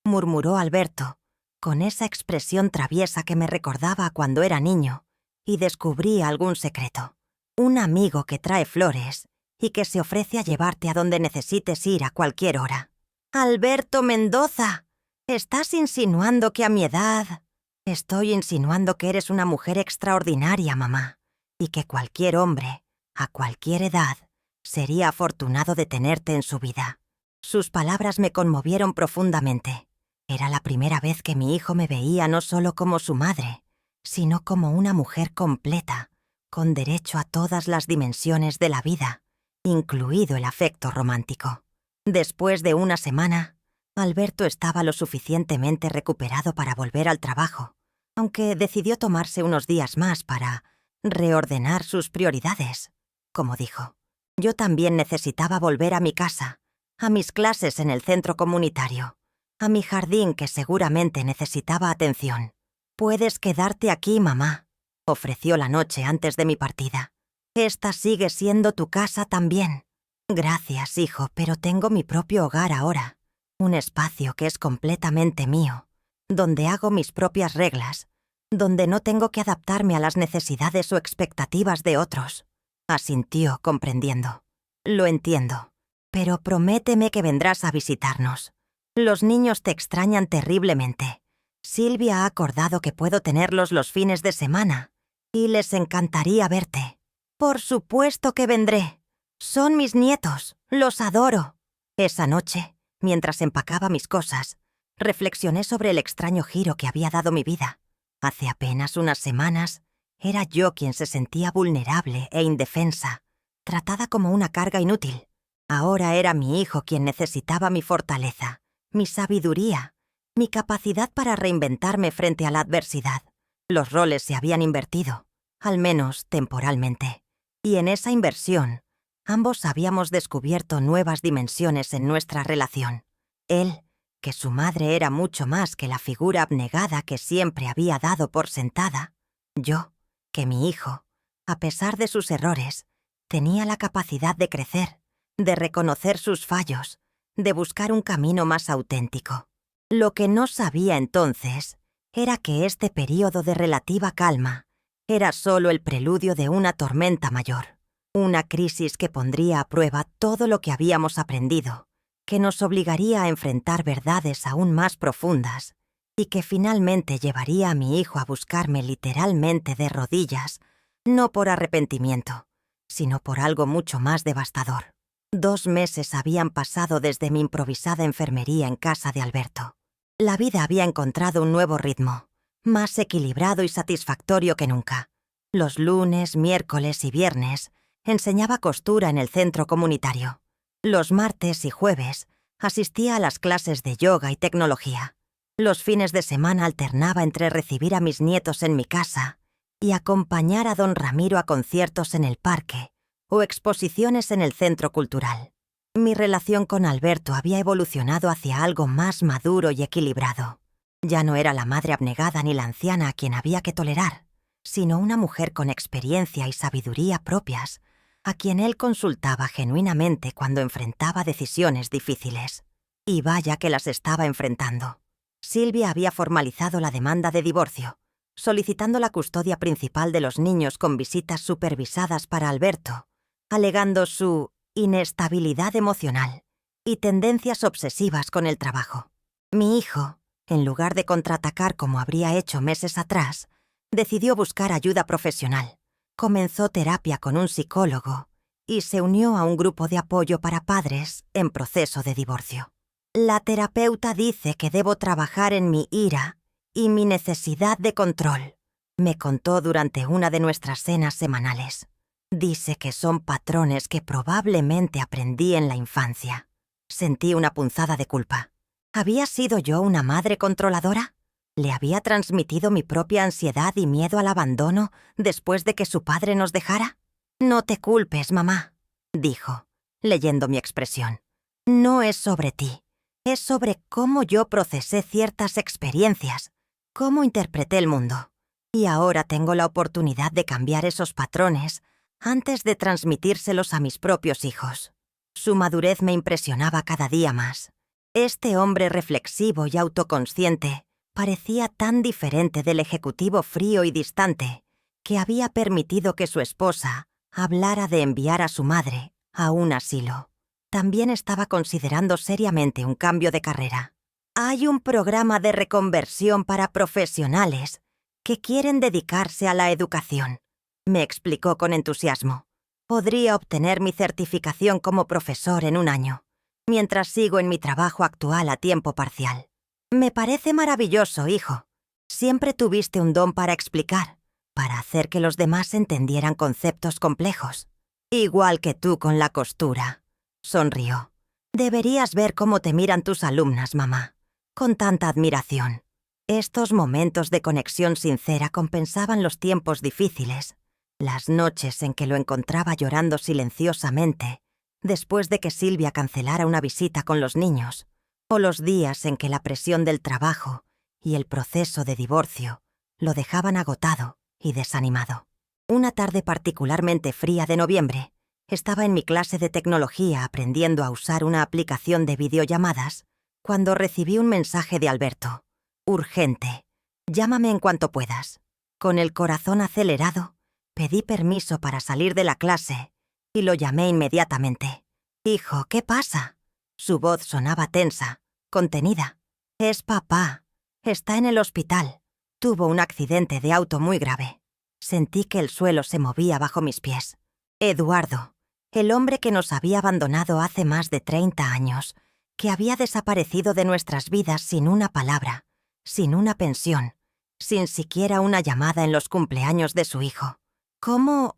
Murmuró Alberto, con esa expresión traviesa que me recordaba a cuando era niño y descubrí algún secreto. Un amigo que trae flores y que se ofrece a llevarte a donde necesites ir a cualquier hora. ¡Alberto Mendoza! ¿Estás insinuando que a mi edad...? Estoy insinuando que eres una mujer extraordinaria, mamá, y que cualquier hombre, a cualquier edad, sería afortunado de tenerte en su vida. Sus palabras me conmovieron profundamente. Era la primera vez que mi hijo me veía no solo como su madre, sino como una mujer completa, con derecho a todas las dimensiones de la vida, incluido el afecto romántico. Después de una semana, Alberto estaba lo suficientemente recuperado para volver al trabajo, aunque decidió tomarse unos días más para reordenar sus prioridades, como dijo. Yo también necesitaba volver a mi casa, a mis clases en el centro comunitario, a mi jardín que seguramente necesitaba atención. «Puedes quedarte aquí, mamá», ofreció la noche antes de mi partida. «Esta sigue siendo tu casa también». «Gracias, hijo, pero tengo mi propio hogar ahora. Un espacio que es completamente mío, donde hago mis propias reglas, donde no tengo que adaptarme a las necesidades o expectativas de otros», asintió, comprendiendo. «Lo entiendo, pero prométeme que vendrás a visitarnos. Los niños te extrañan terriblemente. Silvia ha acordado que puedo tenerlos los fines de semana y les encantaría verte». «Por supuesto que vendré. Son mis nietos. Los adoro». Esa noche, mientras empacaba mis cosas, reflexioné sobre el extraño giro que había dado mi vida. Hace apenas unas semanas, era yo quien se sentía vulnerable e indefensa, tratada como una carga inútil. Ahora era mi hijo quien necesitaba mi fortaleza, mi sabiduría, mi capacidad para reinventarme frente a la adversidad. Los roles se habían invertido, al menos temporalmente. Y en esa inversión, ambos habíamos descubierto nuevas dimensiones en nuestra relación. Él, que su madre era mucho más que la figura abnegada que siempre había dado por sentada. Yo, que mi hijo, a pesar de sus errores, tenía la capacidad de crecer, de reconocer sus fallos, de buscar un camino más auténtico. Lo que no sabía entonces era que este período de relativa calma era solo el preludio de una tormenta mayor, una crisis que pondría a prueba todo lo que habíamos aprendido, que nos obligaría a enfrentar verdades aún más profundas y que finalmente llevaría a mi hijo a buscarme literalmente de rodillas, no por arrepentimiento, sino por algo mucho más devastador. 2 meses habían pasado desde mi improvisada enfermería en casa de Alberto. La vida había encontrado un nuevo ritmo, más equilibrado y satisfactorio que nunca. Los lunes, miércoles y viernes enseñaba costura en el centro comunitario. Los martes y jueves asistía a las clases de yoga y tecnología. Los fines de semana alternaba entre recibir a mis nietos en mi casa y acompañar a don Ramiro a conciertos en el parque o exposiciones en el centro cultural. Mi relación con Alberto había evolucionado hacia algo más maduro y equilibrado. Ya no era la madre abnegada ni la anciana a quien había que tolerar, sino una mujer con experiencia y sabiduría propias, a quien él consultaba genuinamente cuando enfrentaba decisiones difíciles. Y vaya que las estaba enfrentando. Silvia había formalizado la demanda de divorcio, solicitando la custodia principal de los niños con visitas supervisadas para Alberto, alegando su inestabilidad emocional y tendencias obsesivas con el trabajo. Mi hijo, en lugar de contraatacar como habría hecho meses atrás, decidió buscar ayuda profesional. Comenzó terapia con un psicólogo y se unió a un grupo de apoyo para padres en proceso de divorcio. La terapeuta dice que debo trabajar en mi ira y mi necesidad de control, me contó durante una de nuestras cenas semanales. Dice que son patrones que probablemente aprendí en la infancia. Sentí una punzada de culpa. ¿Había sido yo una madre controladora? ¿Le había transmitido mi propia ansiedad y miedo al abandono después de que su padre nos dejara? «No te culpes, mamá», dijo, leyendo mi expresión. «No es sobre ti. Es sobre cómo yo procesé ciertas experiencias, cómo interpreté el mundo. Y ahora tengo la oportunidad de cambiar esos patrones antes de transmitírselos a mis propios hijos». Su madurez me impresionaba cada día más. Este hombre reflexivo y autoconsciente parecía tan diferente del ejecutivo frío y distante que había permitido que su esposa hablara de enviar a su madre a un asilo. También estaba considerando seriamente un cambio de carrera. «Hay un programa de reconversión para profesionales que quieren dedicarse a la educación», me explicó con entusiasmo. «Podría obtener mi certificación como profesor en un año, mientras sigo en mi trabajo actual a tiempo parcial». «Me parece maravilloso, hijo. Siempre tuviste un don para explicar, para hacer que los demás entendieran conceptos complejos. Igual que tú con la costura», sonrió. «Deberías ver cómo te miran tus alumnas, mamá, con tanta admiración». Estos momentos de conexión sincera compensaban los tiempos difíciles, las noches en que lo encontraba llorando silenciosamente, después de que Silvia cancelara una visita con los niños, o los días en que la presión del trabajo y el proceso de divorcio lo dejaban agotado y desanimado. Una tarde particularmente fría de noviembre, estaba en mi clase de tecnología aprendiendo a usar una aplicación de videollamadas cuando recibí un mensaje de Alberto. Urgente. Llámame en cuanto puedas. Con el corazón acelerado, pedí permiso para salir de la clase y lo llamé inmediatamente. Hijo, ¿qué pasa? Su voz sonaba tensa, contenida. Es papá. Está en el hospital. Tuvo un accidente de auto muy grave. Sentí que el suelo se movía bajo mis pies. Eduardo, el hombre que nos había abandonado hace más de 30 años, que había desaparecido de nuestras vidas sin una palabra, sin una pensión, sin siquiera una llamada en los cumpleaños de su hijo. ¿Cómo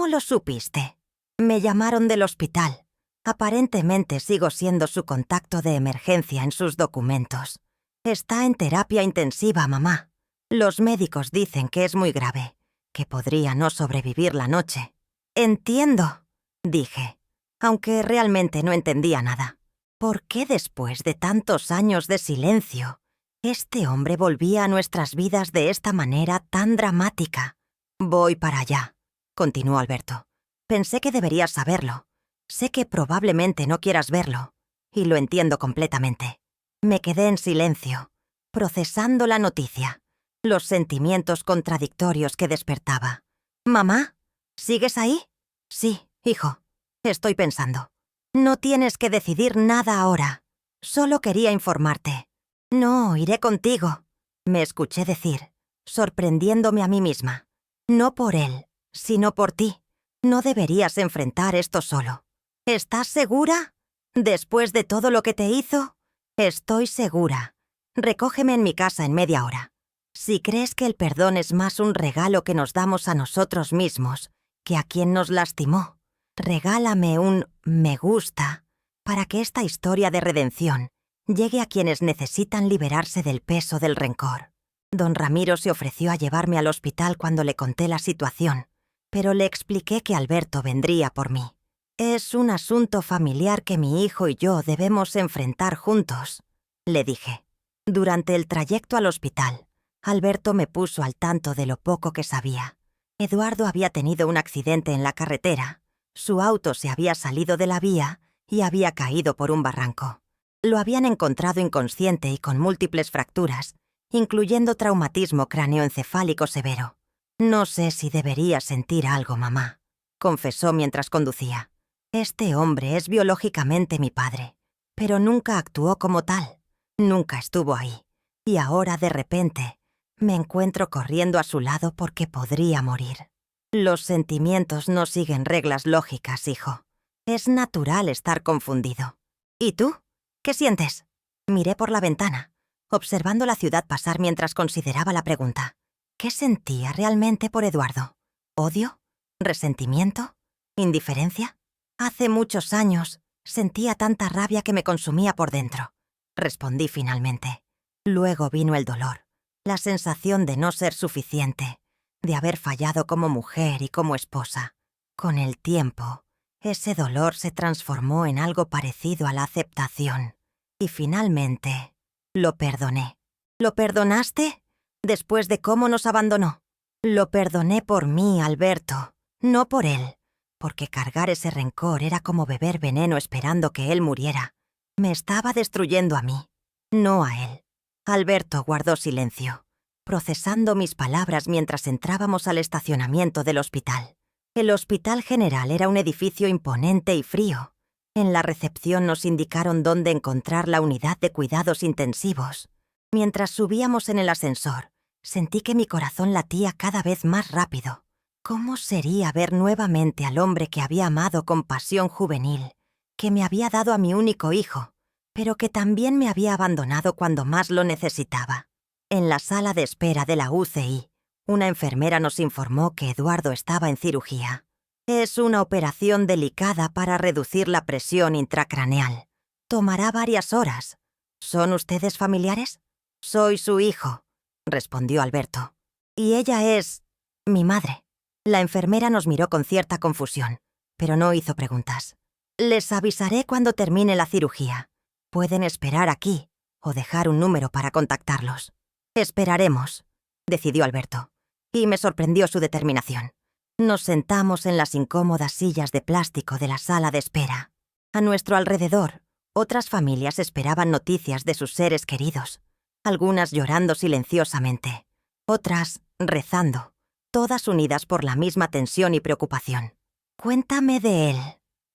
lo supiste? Me llamaron del hospital. Aparentemente sigo siendo su contacto de emergencia en sus documentos. Está en terapia intensiva, mamá. Los médicos dicen que es muy grave, que podría no sobrevivir la noche. Entiendo, dije, aunque realmente no entendía nada. ¿Por qué después de tantos años de silencio, este hombre volvía a nuestras vidas de esta manera tan dramática? Voy para allá, continuó Alberto. Pensé que deberías saberlo. Sé que probablemente no quieras verlo, y lo entiendo completamente. Me quedé en silencio, procesando la noticia, los sentimientos contradictorios que despertaba. ¿Mamá? ¿Sigues ahí? Sí, hijo. Estoy pensando. No tienes que decidir nada ahora. Solo quería informarte. No, iré contigo, me escuché decir, sorprendiéndome a mí misma. No por él, sino por ti. No deberías enfrentar esto solo. ¿Estás segura? ¿Después de todo lo que te hizo? Estoy segura. Recógeme en mi casa en media hora. Si crees que el perdón es más un regalo que nos damos a nosotros mismos que a quien nos lastimó, regálame un me gusta para que esta historia de redención llegue a quienes necesitan liberarse del peso del rencor. Don Ramiro se ofreció a llevarme al hospital cuando le conté la situación, pero le expliqué que Alberto vendría por mí. Es un asunto familiar que mi hijo y yo debemos enfrentar juntos, le dije. Durante el trayecto al hospital, Alberto me puso al tanto de lo poco que sabía. Eduardo había tenido un accidente en la carretera. Su auto se había salido de la vía y había caído por un barranco. Lo habían encontrado inconsciente y con múltiples fracturas, incluyendo traumatismo cráneoencefálico severo. No sé si debería sentir algo, mamá, confesó mientras conducía. Este hombre es biológicamente mi padre, pero nunca actuó como tal. Nunca estuvo ahí. Y ahora, de repente, me encuentro corriendo a su lado porque podría morir. Los sentimientos no siguen reglas lógicas, hijo. Es natural estar confundido. ¿Y tú? ¿Qué sientes? Miré por la ventana, observando la ciudad pasar mientras consideraba la pregunta. ¿Qué sentía realmente por Eduardo? ¿Odio? ¿Resentimiento? ¿Indiferencia? Hace muchos años sentía tanta rabia que me consumía por dentro. Respondí finalmente. Luego vino el dolor, la sensación de no ser suficiente, de haber fallado como mujer y como esposa. Con el tiempo, ese dolor se transformó en algo parecido a la aceptación. Y finalmente, lo perdoné. ¿Lo perdonaste? Después de cómo nos abandonó. Lo perdoné por mí, Alberto, no por él, porque cargar ese rencor era como beber veneno esperando que él muriera. Me estaba destruyendo a mí, no a él. Alberto guardó silencio, procesando mis palabras mientras entrábamos al estacionamiento del hospital. El Hospital General era un edificio imponente y frío. En la recepción nos indicaron dónde encontrar la unidad de cuidados intensivos. Mientras subíamos en el ascensor, sentí que mi corazón latía cada vez más rápido. ¿Cómo sería ver nuevamente al hombre que había amado con pasión juvenil, que me había dado a mi único hijo, pero que también me había abandonado cuando más lo necesitaba? En la sala de espera de la UCI, una enfermera nos informó que Eduardo estaba en cirugía. Es una operación delicada para reducir la presión intracraneal. Tomará varias horas. ¿Son ustedes familiares? Soy su hijo, respondió Alberto. Y ella es mi madre. La enfermera nos miró con cierta confusión, pero no hizo preguntas. Les avisaré cuando termine la cirugía. Pueden esperar aquí o dejar un número para contactarlos. Esperaremos, decidió Alberto, y me sorprendió su determinación. Nos sentamos en las incómodas sillas de plástico de la sala de espera. A nuestro alrededor, otras familias esperaban noticias de sus seres queridos, algunas llorando silenciosamente, otras rezando, todas unidas por la misma tensión y preocupación. «Cuéntame de él»,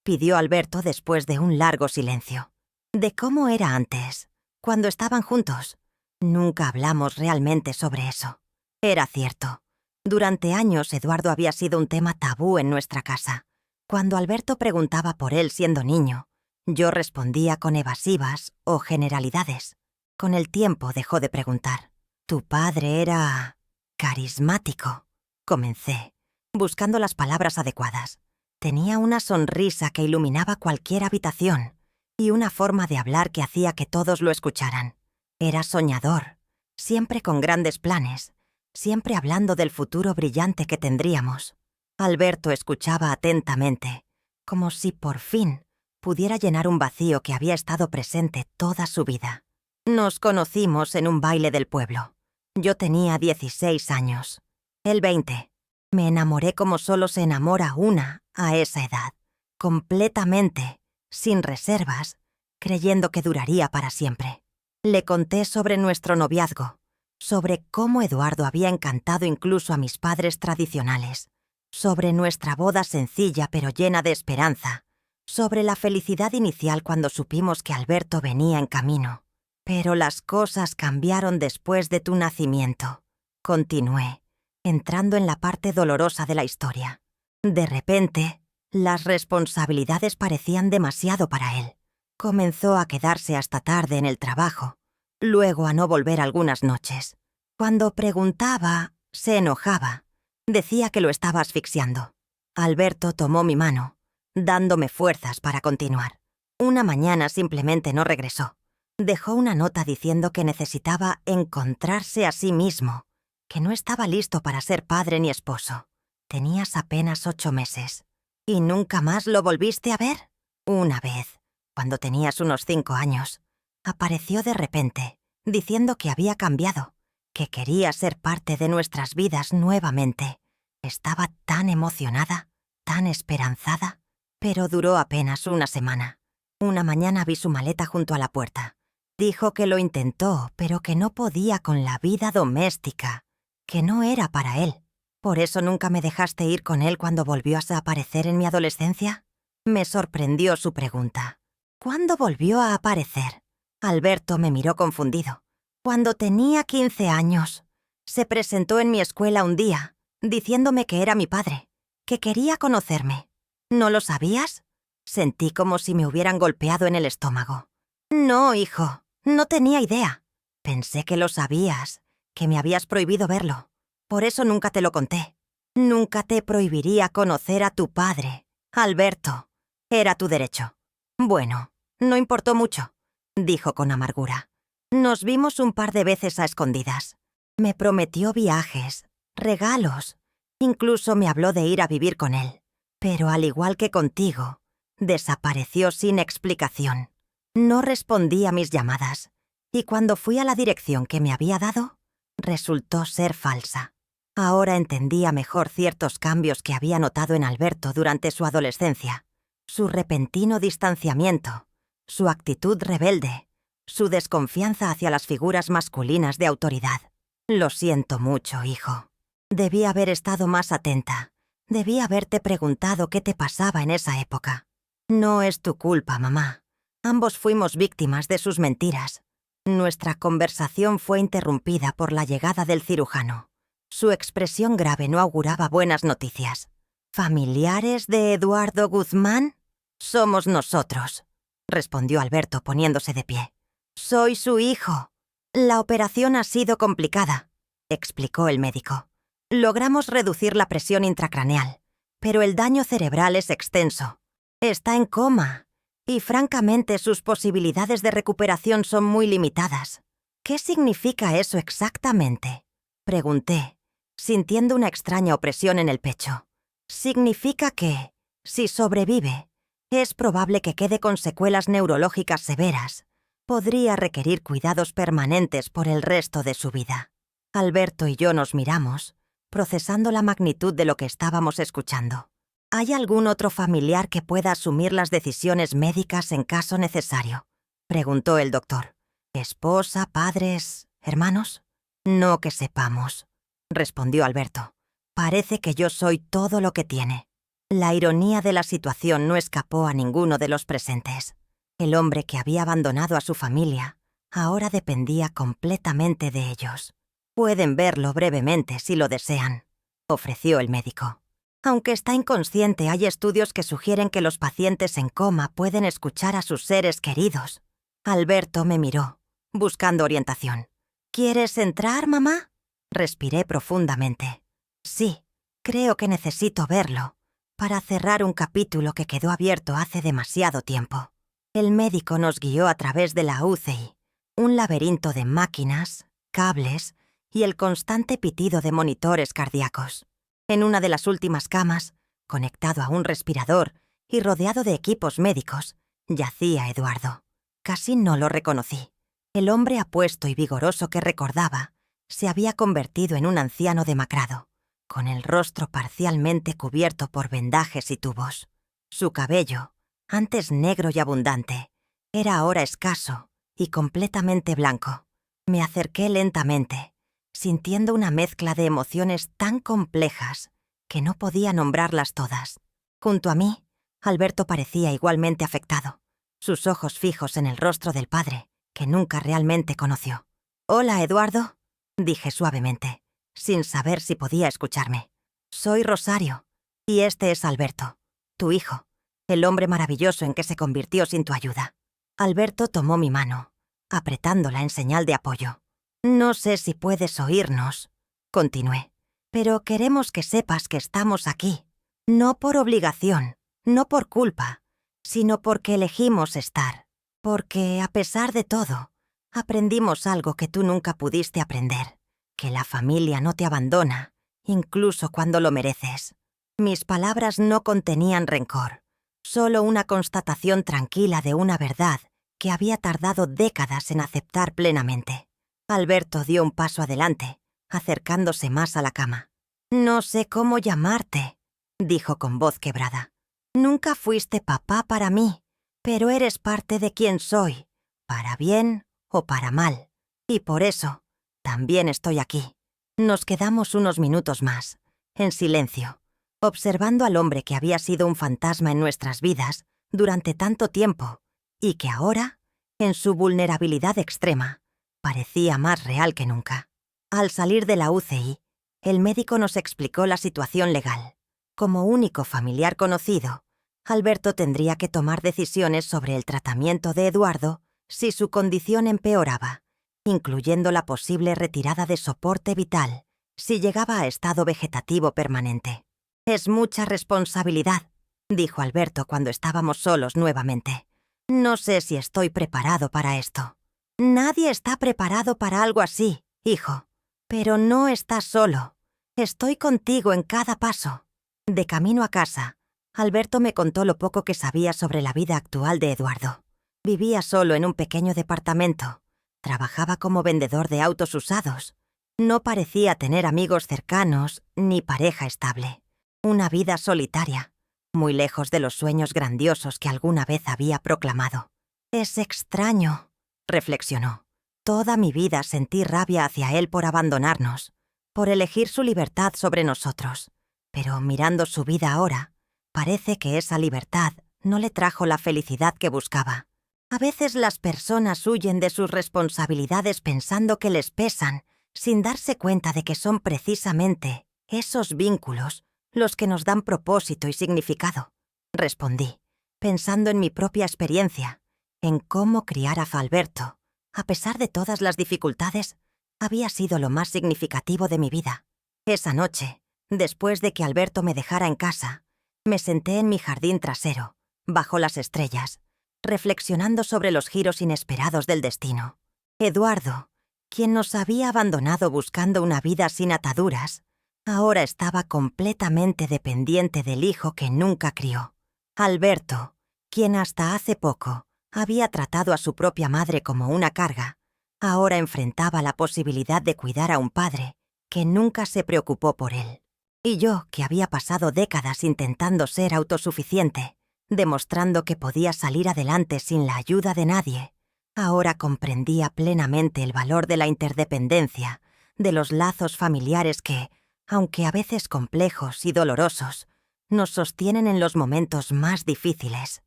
pidió Alberto después de un largo silencio. «De cómo era antes, cuando estaban juntos». Nunca hablamos realmente sobre eso. Era cierto. Durante años Eduardo había sido un tema tabú en nuestra casa. Cuando Alberto preguntaba por él siendo niño, yo respondía con evasivas o generalidades. Con el tiempo dejó de preguntar. «Tu padre era carismático», comencé, buscando las palabras adecuadas. Tenía una sonrisa que iluminaba cualquier habitación y una forma de hablar que hacía que todos lo escucharan. Era soñador, siempre con grandes planes, siempre hablando del futuro brillante que tendríamos. Alberto escuchaba atentamente, como si por fin pudiera llenar un vacío que había estado presente toda su vida. Nos conocimos en un baile del pueblo. Yo tenía 16 años, él 20. Me enamoré como solo se enamora una a esa edad, completamente, sin reservas, creyendo que duraría para siempre. Le conté sobre nuestro noviazgo, sobre cómo Eduardo había encantado incluso a mis padres tradicionales, sobre nuestra boda sencilla pero llena de esperanza, sobre la felicidad inicial cuando supimos que Alberto venía en camino. Pero las cosas cambiaron después de tu nacimiento, continué, entrando en la parte dolorosa de la historia. De repente, las responsabilidades parecían demasiado para él. Comenzó a quedarse hasta tarde en el trabajo, luego a no volver algunas noches. Cuando preguntaba, se enojaba. Decía que lo estaba asfixiando. Alberto tomó mi mano, dándome fuerzas para continuar. Una mañana simplemente no regresó. Dejó una nota diciendo que necesitaba encontrarse a sí mismo, que no estaba listo para ser padre ni esposo. Tenías apenas 8 meses. ¿Y nunca más lo volviste a ver? Una vez, cuando tenías unos 5 años. Apareció de repente, diciendo que había cambiado, que quería ser parte de nuestras vidas nuevamente. Estaba tan emocionada, tan esperanzada, pero duró apenas una semana. Una mañana vi su maleta junto a la puerta. Dijo que lo intentó, pero que no podía con la vida doméstica, que no era para él. ¿Por eso nunca me dejaste ir con él cuando volvió a aparecer en mi adolescencia? Me sorprendió su pregunta. ¿Cuándo volvió a aparecer? Alberto me miró confundido. Cuando tenía 15 años. Se presentó en mi escuela un día, diciéndome que era mi padre, que quería conocerme. ¿No lo sabías? Sentí como si me hubieran golpeado en el estómago. No, hijo, no tenía idea. Pensé que lo sabías, que me habías prohibido verlo. Por eso nunca te lo conté. Nunca te prohibiría conocer a tu padre, Alberto. Era tu derecho. Bueno, no importó mucho, dijo con amargura. Nos vimos un par de veces a escondidas. Me prometió viajes, regalos. Incluso me habló de ir a vivir con él. Pero al igual que contigo, desapareció sin explicación. No respondí a mis llamadas. Y cuando fui a la dirección que me había dado, resultó ser falsa. Ahora entendía mejor ciertos cambios que había notado en Alberto durante su adolescencia. Su repentino distanciamiento, su actitud rebelde, su desconfianza hacia las figuras masculinas de autoridad. Lo siento mucho, hijo. Debí haber estado más atenta. Debí haberte preguntado qué te pasaba en esa época. No es tu culpa, mamá. Ambos fuimos víctimas de sus mentiras. Nuestra conversación fue interrumpida por la llegada del cirujano. Su expresión grave no auguraba buenas noticias. ¿Familiares de Eduardo Guzmán? Somos nosotros, respondió Alberto poniéndose de pie. Soy su hijo. La operación ha sido complicada, explicó el médico. Logramos reducir la presión intracraneal, pero el daño cerebral es extenso. Está en coma, y francamente sus posibilidades de recuperación son muy limitadas. ¿Qué significa eso exactamente?, pregunté, sintiendo una extraña opresión en el pecho. Significa que, si sobrevive, es probable que quede con secuelas neurológicas severas, podría requerir cuidados permanentes por el resto de su vida. Alberto y yo nos miramos, procesando la magnitud de lo que estábamos escuchando. ¿Hay algún otro familiar que pueda asumir las decisiones médicas en caso necesario?, preguntó el doctor. ¿Esposa, padres, hermanos? No que sepamos, respondió Alberto. Parece que yo soy todo lo que tiene. La ironía de la situación no escapó a ninguno de los presentes. El hombre que había abandonado a su familia ahora dependía completamente de ellos. Pueden verlo brevemente si lo desean, ofreció el médico. Aunque está inconsciente, hay estudios que sugieren que los pacientes en coma pueden escuchar a sus seres queridos. Alberto me miró, buscando orientación. ¿Quieres entrar, mamá? Respiré profundamente. Sí, creo que necesito verlo, para cerrar un capítulo que quedó abierto hace demasiado tiempo. El médico nos guió a través de la UCI, un laberinto de máquinas, cables y el constante pitido de monitores cardíacos. En una de las últimas camas, conectado a un respirador y rodeado de equipos médicos, yacía Eduardo. Casi no lo reconocí. El hombre apuesto y vigoroso que recordaba se había convertido en un anciano demacrado, con el rostro parcialmente cubierto por vendajes y tubos. Su cabello, antes negro y abundante, era ahora escaso y completamente blanco. Me acerqué lentamente, sintiendo una mezcla de emociones tan complejas que no podía nombrarlas todas. Junto a mí, Alberto parecía igualmente afectado, sus ojos fijos en el rostro del padre, que nunca realmente conoció. «Hola, Eduardo», dije suavemente, sin saber si podía escucharme. «Soy Rosario, y este es Alberto, tu hijo, el hombre maravilloso en que se convirtió sin tu ayuda». Alberto tomó mi mano, apretándola en señal de apoyo. «No sé si puedes oírnos», continué, «pero queremos que sepas que estamos aquí, no por obligación, no por culpa, sino porque elegimos estar, porque, a pesar de todo, aprendimos algo que tú nunca pudiste aprender, que la familia no te abandona, incluso cuando lo mereces». Mis palabras no contenían rencor, solo una constatación tranquila de una verdad que había tardado décadas en aceptar plenamente. Alberto dio un paso adelante, acercándose más a la cama. «No sé cómo llamarte», dijo con voz quebrada. «Nunca fuiste papá para mí, pero eres parte de quien soy, para bien o para mal. Y por eso, también estoy aquí». Nos quedamos unos minutos más, en silencio, observando al hombre que había sido un fantasma en nuestras vidas durante tanto tiempo y que ahora, en su vulnerabilidad extrema, parecía más real que nunca. Al salir de la UCI, el médico nos explicó la situación legal. Como único familiar conocido, Alberto tendría que tomar decisiones sobre el tratamiento de Eduardo si su condición empeoraba, incluyendo la posible retirada de soporte vital si llegaba a estado vegetativo permanente. «Es mucha responsabilidad», dijo Alberto cuando estábamos solos nuevamente. «No sé si estoy preparado para esto». «Nadie está preparado para algo así, hijo. Pero no estás solo. Estoy contigo en cada paso». De camino a casa, Alberto me contó lo poco que sabía sobre la vida actual de Eduardo. Vivía solo en un pequeño departamento. Trabajaba como vendedor de autos usados. No parecía tener amigos cercanos ni pareja estable. Una vida solitaria, muy lejos de los sueños grandiosos que alguna vez había proclamado. «Es extraño», reflexionó. «Toda mi vida sentí rabia hacia él por abandonarnos, por elegir su libertad sobre nosotros. Pero mirando su vida ahora, parece que esa libertad no le trajo la felicidad que buscaba. A veces las personas huyen de sus responsabilidades pensando que les pesan, sin darse cuenta de que son precisamente esos vínculos los que nos dan propósito y significado», respondí, pensando en mi propia experiencia, en cómo criar a Alberto, a pesar de todas las dificultades, había sido lo más significativo de mi vida. Esa noche, después de que Alberto me dejara en casa, me senté en mi jardín trasero, bajo las estrellas, reflexionando sobre los giros inesperados del destino. Eduardo, quien nos había abandonado buscando una vida sin ataduras, ahora estaba completamente dependiente del hijo que nunca crió. Alberto, quien hasta hace poco Había tratado a su propia madre como una carga. Ahora enfrentaba la posibilidad de cuidar a un padre que nunca se preocupó por él. Y yo, que había pasado décadas intentando ser autosuficiente, demostrando que podía salir adelante sin la ayuda de nadie, ahora comprendía plenamente el valor de la interdependencia, de los lazos familiares que, aunque a veces complejos y dolorosos, nos sostienen en los momentos más difíciles.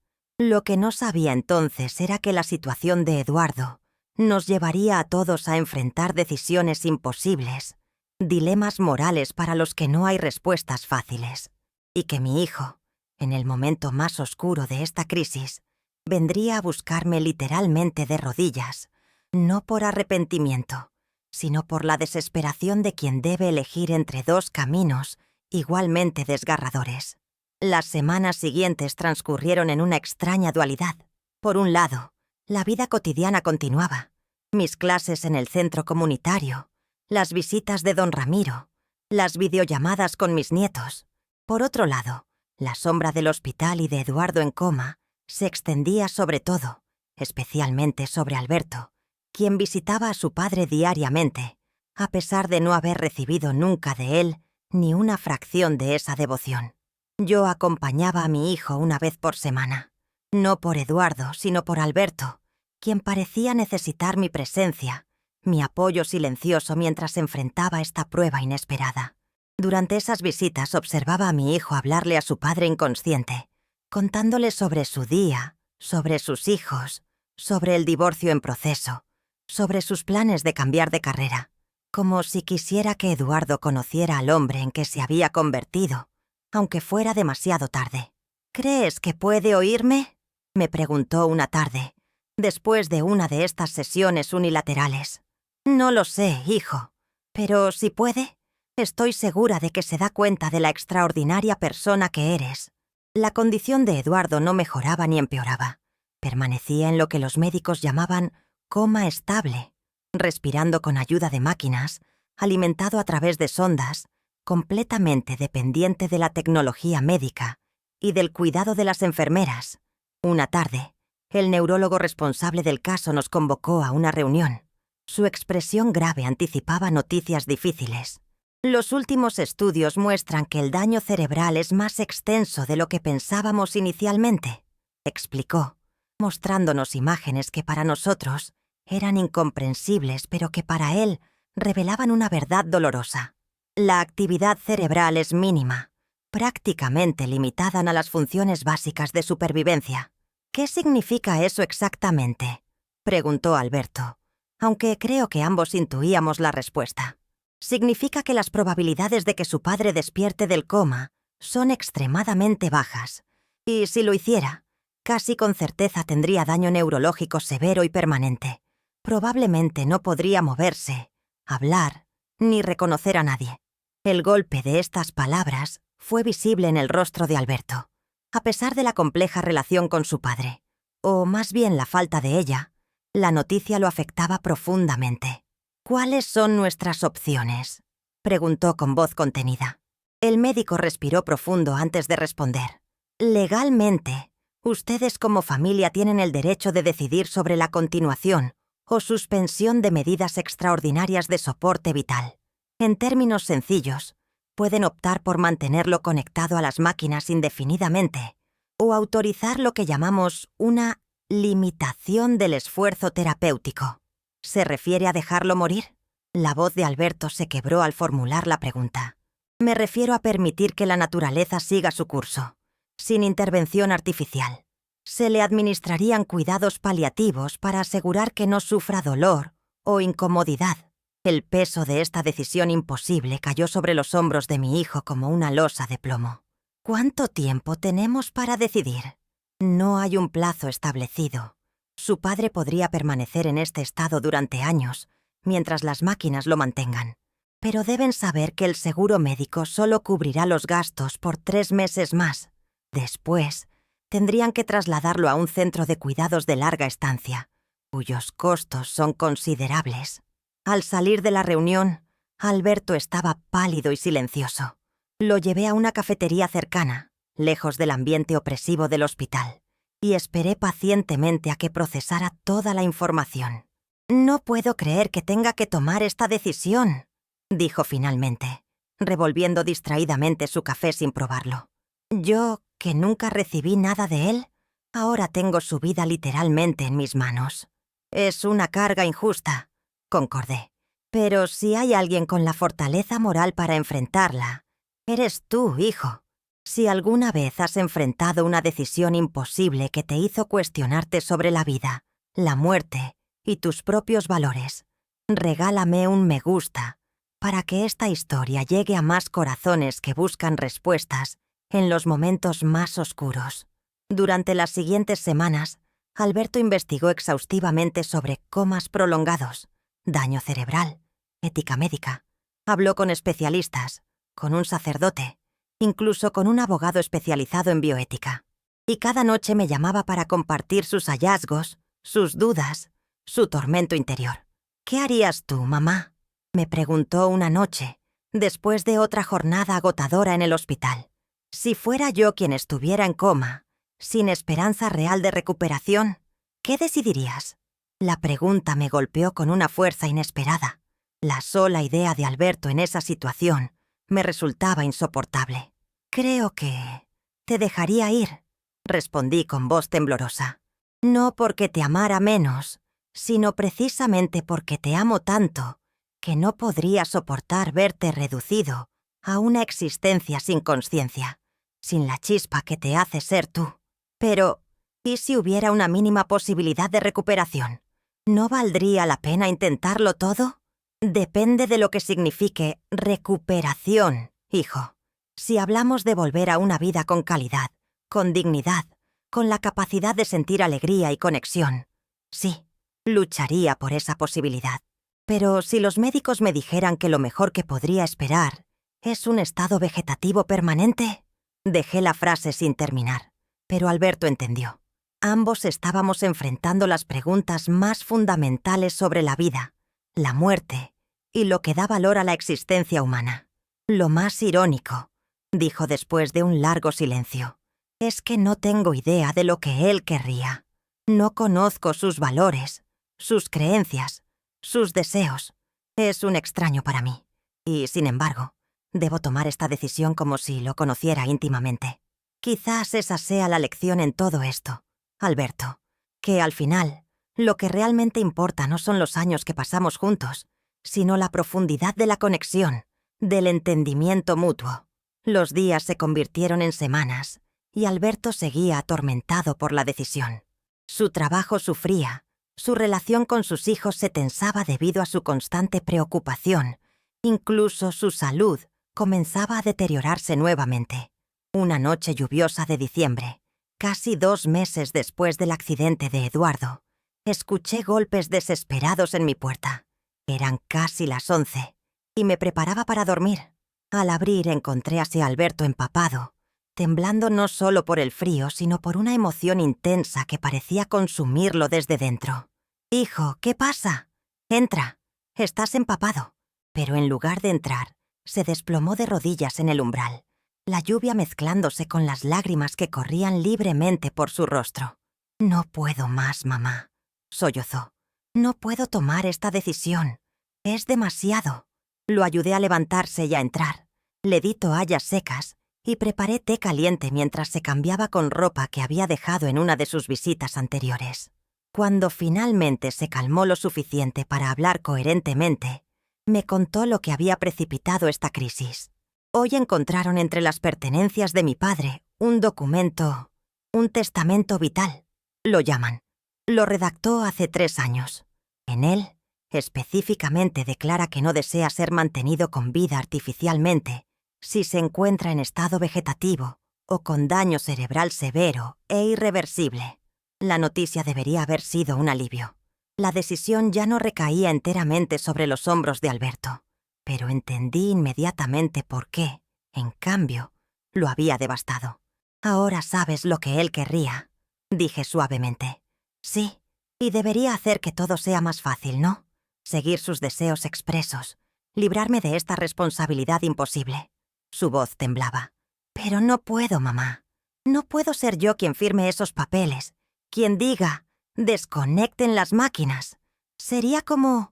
Lo que no sabía entonces era que la situación de Eduardo nos llevaría a todos a enfrentar decisiones imposibles, dilemas morales para los que no hay respuestas fáciles, y que mi hijo, en el momento más oscuro de esta crisis, vendría a buscarme literalmente de rodillas, no por arrepentimiento, sino por la desesperación de quien debe elegir entre dos caminos igualmente desgarradores. Las semanas siguientes transcurrieron en una extraña dualidad. Por un lado, la vida cotidiana continuaba. Mis clases en el centro comunitario, las visitas de don Ramiro, las videollamadas con mis nietos. Por otro lado, la sombra del hospital y de Eduardo en coma se extendía sobre todo, especialmente sobre Alberto, quien visitaba a su padre diariamente, a pesar de no haber recibido nunca de él ni una fracción de esa devoción. Yo acompañaba a mi hijo una vez por semana, no por Eduardo, sino por Alberto, quien parecía necesitar mi presencia, mi apoyo silencioso mientras enfrentaba esta prueba inesperada. Durante esas visitas observaba a mi hijo hablarle a su padre inconsciente, contándole sobre su día, sobre sus hijos, sobre el divorcio en proceso, sobre sus planes de cambiar de carrera, como si quisiera que Eduardo conociera al hombre en que se había convertido, aunque fuera demasiado tarde. «¿Crees que puede oírme?», me preguntó una tarde, después de una de estas sesiones unilaterales. «No lo sé, hijo, pero si puede, estoy segura de que se da cuenta de la extraordinaria persona que eres». La condición de Eduardo no mejoraba ni empeoraba. Permanecía en lo que los médicos llamaban coma estable, respirando con ayuda de máquinas, alimentado a través de sondas, completamente dependiente de la tecnología médica y del cuidado de las enfermeras. Una tarde, el neurólogo responsable del caso nos convocó a una reunión. Su expresión grave anticipaba noticias difíciles. «Los últimos estudios muestran que el daño cerebral es más extenso de lo que pensábamos inicialmente», explicó, mostrándonos imágenes que para nosotros eran incomprensibles, pero que para él revelaban una verdad dolorosa. La actividad cerebral es mínima, prácticamente limitada a las funciones básicas de supervivencia. «¿Qué significa eso exactamente?», preguntó Alberto, aunque creo que ambos intuíamos la respuesta. «Significa que las probabilidades de que su padre despierte del coma son extremadamente bajas, y si lo hiciera, casi con certeza tendría daño neurológico severo y permanente. Probablemente no podría moverse, hablar, ni reconocer a nadie». El golpe de estas palabras fue visible en el rostro de Alberto. A pesar de la compleja relación con su padre, o más bien la falta de ella, la noticia lo afectaba profundamente. «¿Cuáles son nuestras opciones?», preguntó con voz contenida. El médico respiró profundo antes de responder. «Legalmente, ustedes como familia tienen el derecho de decidir sobre la continuación o suspensión de medidas extraordinarias de soporte vital. En términos sencillos, pueden optar por mantenerlo conectado a las máquinas indefinidamente o autorizar lo que llamamos una limitación del esfuerzo terapéutico». «¿Se refiere a dejarlo morir?». La voz de Alberto se quebró al formular la pregunta. «Me refiero a permitir que la naturaleza siga su curso, sin intervención artificial. Se le administrarían cuidados paliativos para asegurar que no sufra dolor o incomodidad». El peso de esta decisión imposible cayó sobre los hombros de mi hijo como una losa de plomo. «¿Cuánto tiempo tenemos para decidir?». «No hay un plazo establecido. Su padre podría permanecer en este estado durante años, mientras las máquinas lo mantengan. Pero deben saber que el seguro médico solo cubrirá los gastos por 3 meses más. Después, tendrían que trasladarlo a un centro de cuidados de larga estancia, cuyos costos son considerables». Al salir de la reunión, Alberto estaba pálido y silencioso. Lo llevé a una cafetería cercana, lejos del ambiente opresivo del hospital, y esperé pacientemente a que procesara toda la información. «No puedo creer que tenga que tomar esta decisión», dijo finalmente, revolviendo distraídamente su café sin probarlo. «Yo, que nunca recibí nada de él, ahora tengo su vida literalmente en mis manos». «Es una carga injusta», concordé. «Pero si hay alguien con la fortaleza moral para enfrentarla, eres tú, hijo. Si alguna vez has enfrentado una decisión imposible que te hizo cuestionarte sobre la vida, la muerte y tus propios valores, regálame un me gusta para que esta historia llegue a más corazones que buscan respuestas en los momentos más oscuros». Durante las siguientes semanas, Alberto investigó exhaustivamente sobre comas prolongados, daño cerebral, ética médica. Habló con especialistas, con un sacerdote, incluso con un abogado especializado en bioética. Y cada noche me llamaba para compartir sus hallazgos, sus dudas, su tormento interior. «¿Qué harías tú, mamá?», me preguntó una noche, después de otra jornada agotadora en el hospital. «Si fuera yo quien estuviera en coma, sin esperanza real de recuperación, ¿qué decidirías?». La pregunta me golpeó con una fuerza inesperada. La sola idea de Alberto en esa situación me resultaba insoportable. «Creo que te dejaría ir», respondí con voz temblorosa. «No porque te amara menos, sino precisamente porque te amo tanto que no podría soportar verte reducido a una existencia sin conciencia, sin la chispa que te hace ser tú. Pero, ¿y si hubiera una mínima posibilidad de recuperación? ¿No valdría la pena intentarlo todo? Depende de lo que signifique recuperación, hijo. Si hablamos de volver a una vida con calidad, con dignidad, con la capacidad de sentir alegría y conexión, sí, lucharía por esa posibilidad. Pero si los médicos me dijeran que lo mejor que podría esperar es un estado vegetativo permanente», dejé la frase sin terminar. Pero Alberto entendió. Ambos estábamos enfrentando las preguntas más fundamentales sobre la vida, la muerte y lo que da valor a la existencia humana. «Lo más irónico», dijo después de un largo silencio, «es que no tengo idea de lo que él querría. No conozco sus valores, sus creencias, sus deseos. Es un extraño para mí. Y, sin embargo, debo tomar esta decisión como si lo conociera íntimamente. Quizás esa sea la lección en todo esto, Alberto, que al final, lo que realmente importa no son los años que pasamos juntos, sino la profundidad de la conexión, del entendimiento mutuo». Los días se convirtieron en semanas, y Alberto seguía atormentado por la decisión. Su trabajo sufría, su relación con sus hijos se tensaba debido a su constante preocupación, incluso su salud comenzaba a deteriorarse nuevamente. Una noche lluviosa de diciembre, casi 2 meses después del accidente de Eduardo, escuché golpes desesperados en mi puerta. Eran casi las 11, y me preparaba para dormir. Al abrir encontré a Alberto empapado, temblando no solo por el frío, sino por una emoción intensa que parecía consumirlo desde dentro. «Hijo, ¿qué pasa? Entra. Estás empapado». Pero en lugar de entrar, se desplomó de rodillas en el umbral, la lluvia mezclándose con las lágrimas que corrían libremente por su rostro. «No puedo más, mamá», sollozó. «No puedo tomar esta decisión. Es demasiado». Lo ayudé a levantarse y a entrar. Le di toallas secas y preparé té caliente mientras se cambiaba con ropa que había dejado en una de sus visitas anteriores. Cuando finalmente se calmó lo suficiente para hablar coherentemente, me contó lo que había precipitado esta crisis. Hoy encontraron entre las pertenencias de mi padre un documento, un testamento vital, lo llaman. Lo redactó hace 3 años. En él, específicamente declara que no desea ser mantenido con vida artificialmente si se encuentra en estado vegetativo o con daño cerebral severo e irreversible. La noticia debería haber sido un alivio. La decisión ya no recaía enteramente sobre los hombros de Alberto, pero entendí inmediatamente por qué, en cambio, lo había devastado. «Ahora sabes lo que él querría», dije suavemente. «Sí, y debería hacer que todo sea más fácil, ¿no? Seguir sus deseos expresos, librarme de esta responsabilidad imposible». Su voz temblaba. «Pero no puedo, mamá. No puedo ser yo quien firme esos papeles Quien diga, desconecten las máquinas, sería como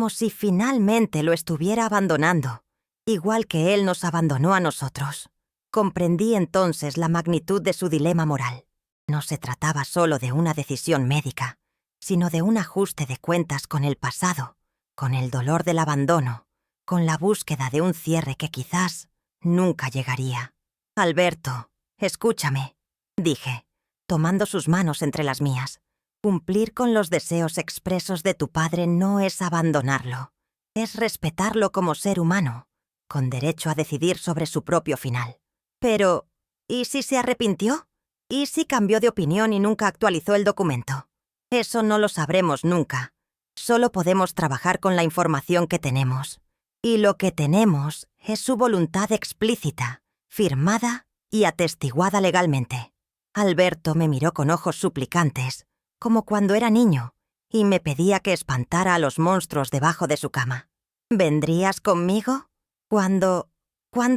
si finalmente lo estuviera abandonando, igual que él nos abandonó a nosotros. Comprendí entonces la magnitud de su dilema moral. No se trataba solo de una decisión médica, sino de un ajuste de cuentas con el pasado, con el dolor del abandono, con la búsqueda de un cierre que quizás nunca llegaría. Alberto, escúchame, dije, tomando sus manos entre las mías. Cumplir con los deseos expresos de tu padre no es abandonarlo, es respetarlo como ser humano, con derecho a decidir sobre su propio final. Pero, ¿y si se arrepintió? ¿Y si cambió de opinión y nunca actualizó el documento? Eso no lo sabremos nunca. Solo podemos trabajar con la información que tenemos. Y lo que tenemos es su voluntad explícita, firmada y atestiguada legalmente. Alberto me miró con ojos suplicantes, como cuando era niño, y me pedía que espantara a los monstruos debajo de su cama. ¿Vendrías conmigo? Cuando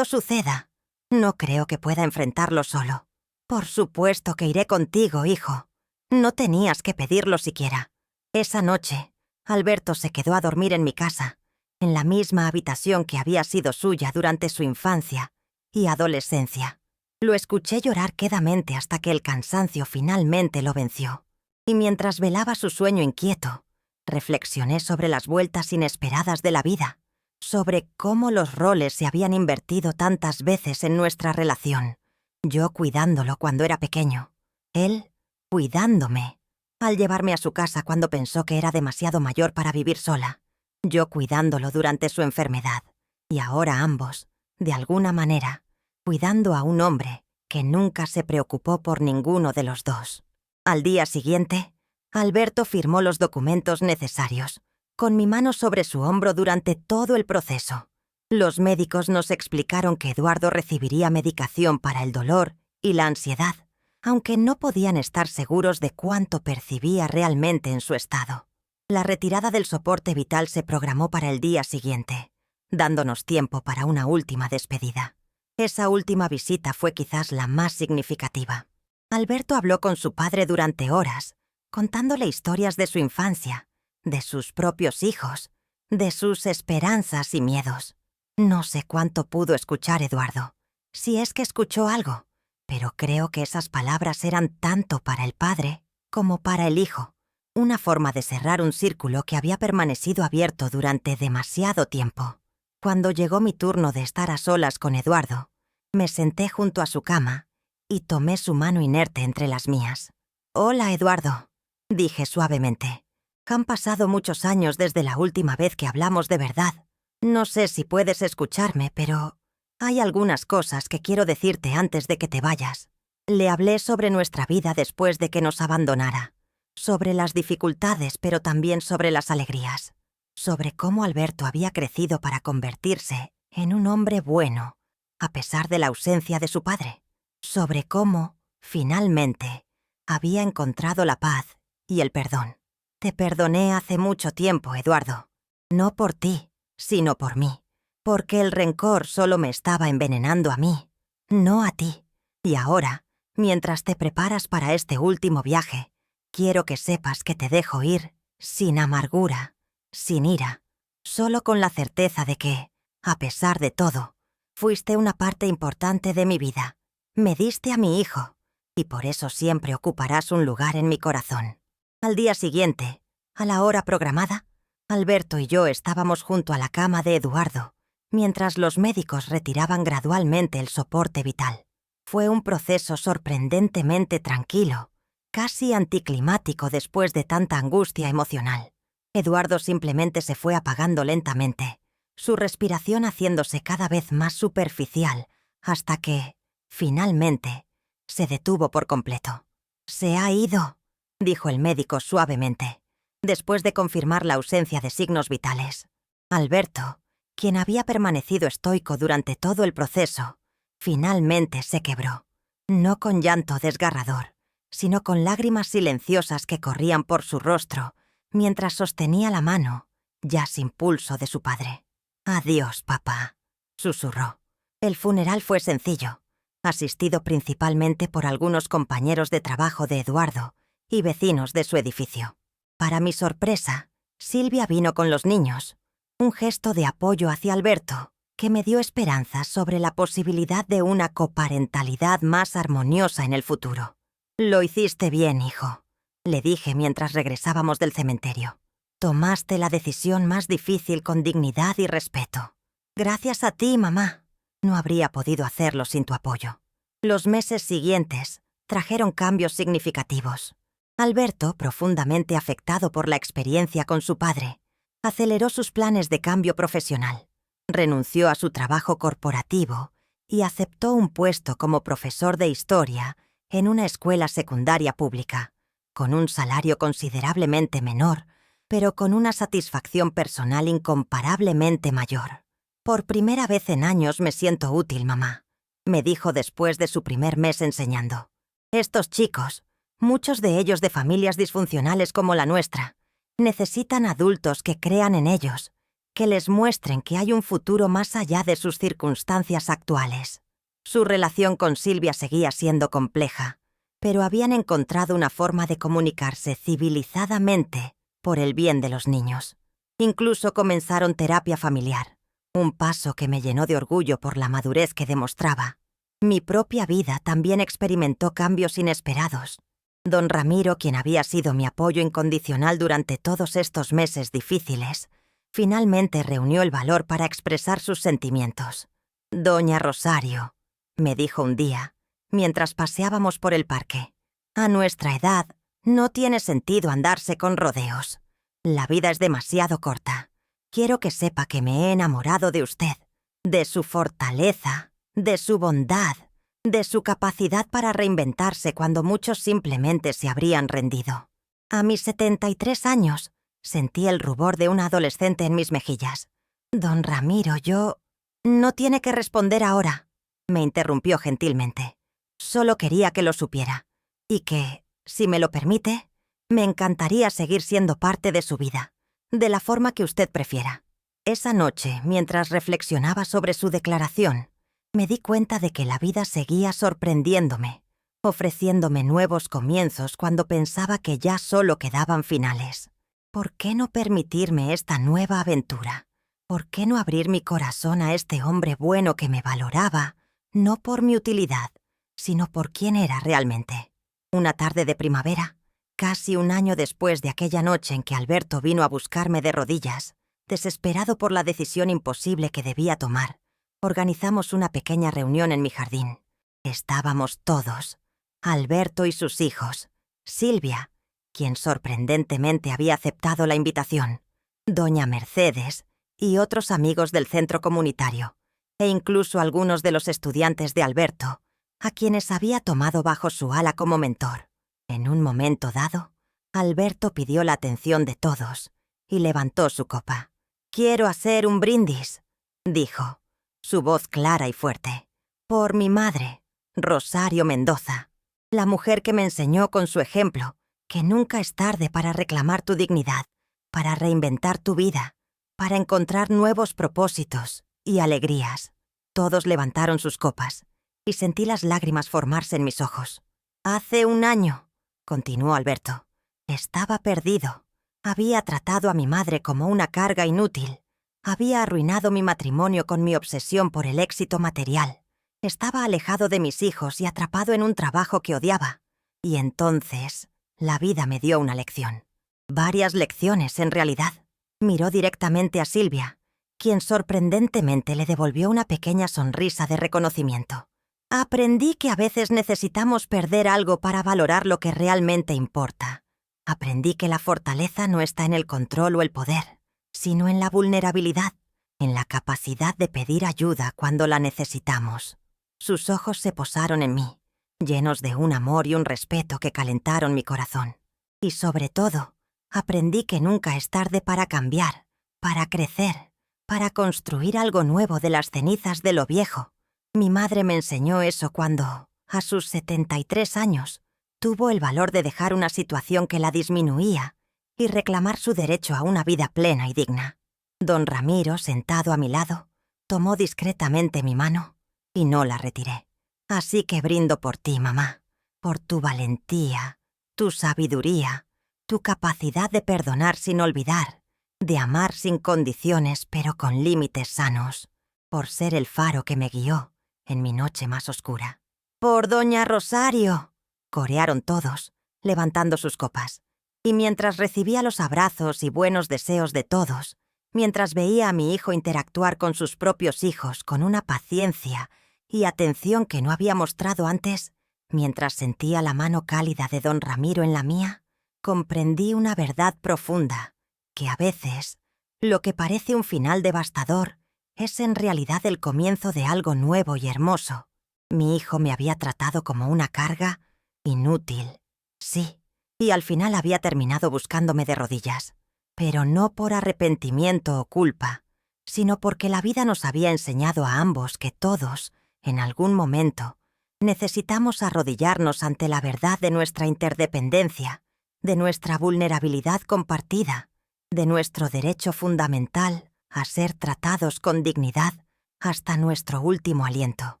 suceda. No creo que pueda enfrentarlo solo. Por supuesto que iré contigo, hijo. No tenías que pedirlo siquiera. Esa noche, Alberto se quedó a dormir en mi casa, en la misma habitación que había sido suya durante su infancia y adolescencia. Lo escuché llorar quedamente hasta que el cansancio finalmente lo venció. Y mientras velaba su sueño inquieto, reflexioné sobre las vueltas inesperadas de la vida, sobre cómo los roles se habían invertido tantas veces en nuestra relación. Yo cuidándolo cuando era pequeño, él cuidándome, al llevarme a su casa cuando pensó que era demasiado mayor para vivir sola, yo cuidándolo durante su enfermedad, y ahora ambos, de alguna manera, cuidando a un hombre que nunca se preocupó por ninguno de los dos. Al día siguiente, Alberto firmó los documentos necesarios, con mi mano sobre su hombro durante todo el proceso. Los médicos nos explicaron que Eduardo recibiría medicación para el dolor y la ansiedad, aunque no podían estar seguros de cuánto percibía realmente en su estado. La retirada del soporte vital se programó para el día siguiente, dándonos tiempo para una última despedida. Esa última visita fue quizás la más significativa. Alberto habló con su padre durante horas, contándole historias de su infancia, de sus propios hijos, de sus esperanzas y miedos. No sé cuánto pudo escuchar Eduardo, si es que escuchó algo, pero creo que esas palabras eran tanto para el padre como para el hijo, una forma de cerrar un círculo que había permanecido abierto durante demasiado tiempo. Cuando llegó mi turno de estar a solas con Eduardo, me senté junto a su cama y tomé su mano inerte entre las mías. «Hola, Eduardo», dije suavemente. «Han pasado muchos años desde la última vez que hablamos de verdad. No sé si puedes escucharme, pero hay algunas cosas que quiero decirte antes de que te vayas». Le hablé sobre nuestra vida después de que nos abandonara, sobre las dificultades, pero también sobre las alegrías, sobre cómo Alberto había crecido para convertirse en un hombre bueno, a pesar de la ausencia de su padre, sobre cómo, finalmente, había encontrado la paz y el perdón. Te perdoné hace mucho tiempo, Eduardo. No por ti, sino por mí. Porque el rencor solo me estaba envenenando a mí, no a ti. Y ahora, mientras te preparas para este último viaje, quiero que sepas que te dejo ir sin amargura, sin ira, solo con la certeza de que, a pesar de todo, fuiste una parte importante de mi vida. Me diste a mi hijo, y por eso siempre ocuparás un lugar en mi corazón. Al día siguiente, a la hora programada, Alberto y yo estábamos junto a la cama de Eduardo, mientras los médicos retiraban gradualmente el soporte vital. Fue un proceso sorprendentemente tranquilo, casi anticlimático después de tanta angustia emocional. Eduardo simplemente se fue apagando lentamente, su respiración haciéndose cada vez más superficial, hasta que, finalmente, se detuvo por completo. «Se ha ido», dijo el médico suavemente, después de confirmar la ausencia de signos vitales. Alberto, quien había permanecido estoico durante todo el proceso, finalmente se quebró, no con llanto desgarrador, sino con lágrimas silenciosas que corrían por su rostro mientras sostenía la mano, ya sin pulso, de su padre. «Adiós, papá», susurró. El funeral fue sencillo, asistido principalmente por algunos compañeros de trabajo de Eduardo y vecinos de su edificio. Para mi sorpresa, Silvia vino con los niños, un gesto de apoyo hacia Alberto que me dio esperanzas sobre la posibilidad de una coparentalidad más armoniosa en el futuro. «Lo hiciste bien, hijo», le dije mientras regresábamos del cementerio. «Tomaste la decisión más difícil con dignidad y respeto. Gracias a ti, mamá. No habría podido hacerlo sin tu apoyo». Los meses siguientes trajeron cambios significativos. Alberto, profundamente afectado por la experiencia con su padre, aceleró sus planes de cambio profesional. Renunció a su trabajo corporativo y aceptó un puesto como profesor de historia en una escuela secundaria pública, con un salario considerablemente menor, pero con una satisfacción personal incomparablemente mayor. «Por primera vez en años me siento útil, mamá», me dijo después de su primer mes enseñando. «Estos chicos, muchos de ellos de familias disfuncionales como la nuestra, necesitan adultos que crean en ellos, que les muestren que hay un futuro más allá de sus circunstancias actuales». Su relación con Silvia seguía siendo compleja, pero habían encontrado una forma de comunicarse civilizadamente por el bien de los niños. Incluso comenzaron terapia familiar, un paso que me llenó de orgullo por la madurez que demostraba. Mi propia vida también experimentó cambios inesperados. Don Ramiro, quien había sido mi apoyo incondicional durante todos estos meses difíciles, finalmente reunió el valor para expresar sus sentimientos. «Doña Rosario», me dijo un día, mientras paseábamos por el parque, «a nuestra edad no tiene sentido andarse con rodeos. La vida es demasiado corta. Quiero que sepa que me he enamorado de usted, de su fortaleza, de su bondad, de su capacidad para reinventarse cuando muchos simplemente se habrían rendido». A mis 73 años, sentí el rubor de una adolescente en mis mejillas. «Don Ramiro, yo...» «No tiene que responder ahora», me interrumpió gentilmente. «Solo quería que lo supiera. Y que, si me lo permite, me encantaría seguir siendo parte de su vida, de la forma que usted prefiera». Esa noche, mientras reflexionaba sobre su declaración, me di cuenta de que la vida seguía sorprendiéndome, ofreciéndome nuevos comienzos cuando pensaba que ya solo quedaban finales. ¿Por qué no permitirme esta nueva aventura? ¿Por qué no abrir mi corazón a este hombre bueno que me valoraba, no por mi utilidad, sino por quién era realmente? Una tarde de primavera, casi un año después de aquella noche en que Alberto vino a buscarme de rodillas, desesperado por la decisión imposible que debía tomar, organizamos una pequeña reunión en mi jardín. Estábamos todos, Alberto y sus hijos, Silvia, quien sorprendentemente había aceptado la invitación, doña Mercedes y otros amigos del centro comunitario, e incluso algunos de los estudiantes de Alberto, a quienes había tomado bajo su ala como mentor. En un momento dado, Alberto pidió la atención de todos y levantó su copa. «Quiero hacer un brindis», dijo, su voz clara y fuerte, «por mi madre, Rosario Mendoza, la mujer que me enseñó con su ejemplo que nunca es tarde para reclamar tu dignidad, para reinventar tu vida, para encontrar nuevos propósitos y alegrías». Todos levantaron sus copas y sentí las lágrimas formarse en mis ojos. «Hace un año», continuó Alberto, «estaba perdido. Había tratado a mi madre como una carga inútil. Había arruinado mi matrimonio con mi obsesión por el éxito material. Estaba alejado de mis hijos y atrapado en un trabajo que odiaba. Y entonces, la vida me dio una lección. Varias lecciones, en realidad». Miró directamente a Silvia, quien sorprendentemente le devolvió una pequeña sonrisa de reconocimiento. «Aprendí que a veces necesitamos perder algo para valorar lo que realmente importa. Aprendí que la fortaleza no está en el control o el poder, sino en la vulnerabilidad, en la capacidad de pedir ayuda cuando la necesitamos». Sus ojos se posaron en mí, llenos de un amor y un respeto que calentaron mi corazón. Y sobre todo, aprendí que nunca es tarde para cambiar, para crecer, para construir algo nuevo de las cenizas de lo viejo. Mi madre me enseñó eso cuando, a sus 73 años, tuvo el valor de dejar una situación que la disminuía y reclamar su derecho a una vida plena y digna. Don Ramiro, sentado a mi lado, tomó discretamente mi mano y no la retiré. «Así que brindo por ti, mamá, por tu valentía, tu sabiduría, tu capacidad de perdonar sin olvidar, de amar sin condiciones pero con límites sanos, por ser el faro que me guió en mi noche más oscura. ¡Por Doña Rosario!, corearon todos, levantando sus copas. Y mientras recibía los abrazos y buenos deseos de todos, mientras veía a mi hijo interactuar con sus propios hijos con una paciencia y atención que no había mostrado antes, mientras sentía la mano cálida de don Ramiro en la mía, comprendí una verdad profunda, que a veces, lo que parece un final devastador, es en realidad el comienzo de algo nuevo y hermoso. Mi hijo me había tratado como una carga inútil, sí, y al final había terminado buscándome de rodillas, pero no por arrepentimiento o culpa, sino porque la vida nos había enseñado a ambos que todos, en algún momento, necesitamos arrodillarnos ante la verdad de nuestra interdependencia, de nuestra vulnerabilidad compartida, de nuestro derecho fundamental a ser tratados con dignidad hasta nuestro último aliento.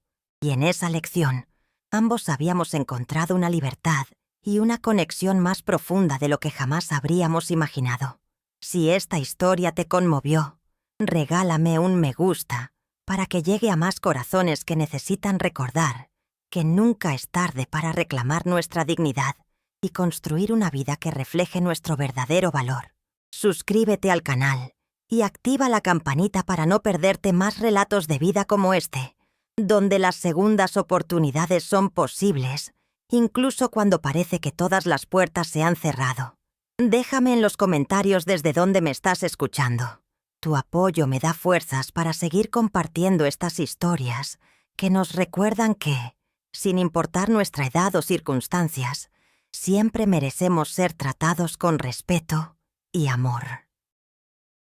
Y en esa lección, ambos habíamos encontrado una libertad y una conexión más profunda de lo que jamás habríamos imaginado. Si esta historia te conmovió, regálame un me gusta para que llegue a más corazones que necesitan recordar que nunca es tarde para reclamar nuestra dignidad y construir una vida que refleje nuestro verdadero valor. Suscríbete al canal y activa la campanita para no perderte más relatos de vida como este, donde las segundas oportunidades son posibles, incluso cuando parece que todas las puertas se han cerrado. Déjame en los comentarios desde dónde me estás escuchando. Tu apoyo me da fuerzas para seguir compartiendo estas historias que nos recuerdan que, sin importar nuestra edad o circunstancias, siempre merecemos ser tratados con respeto y amor.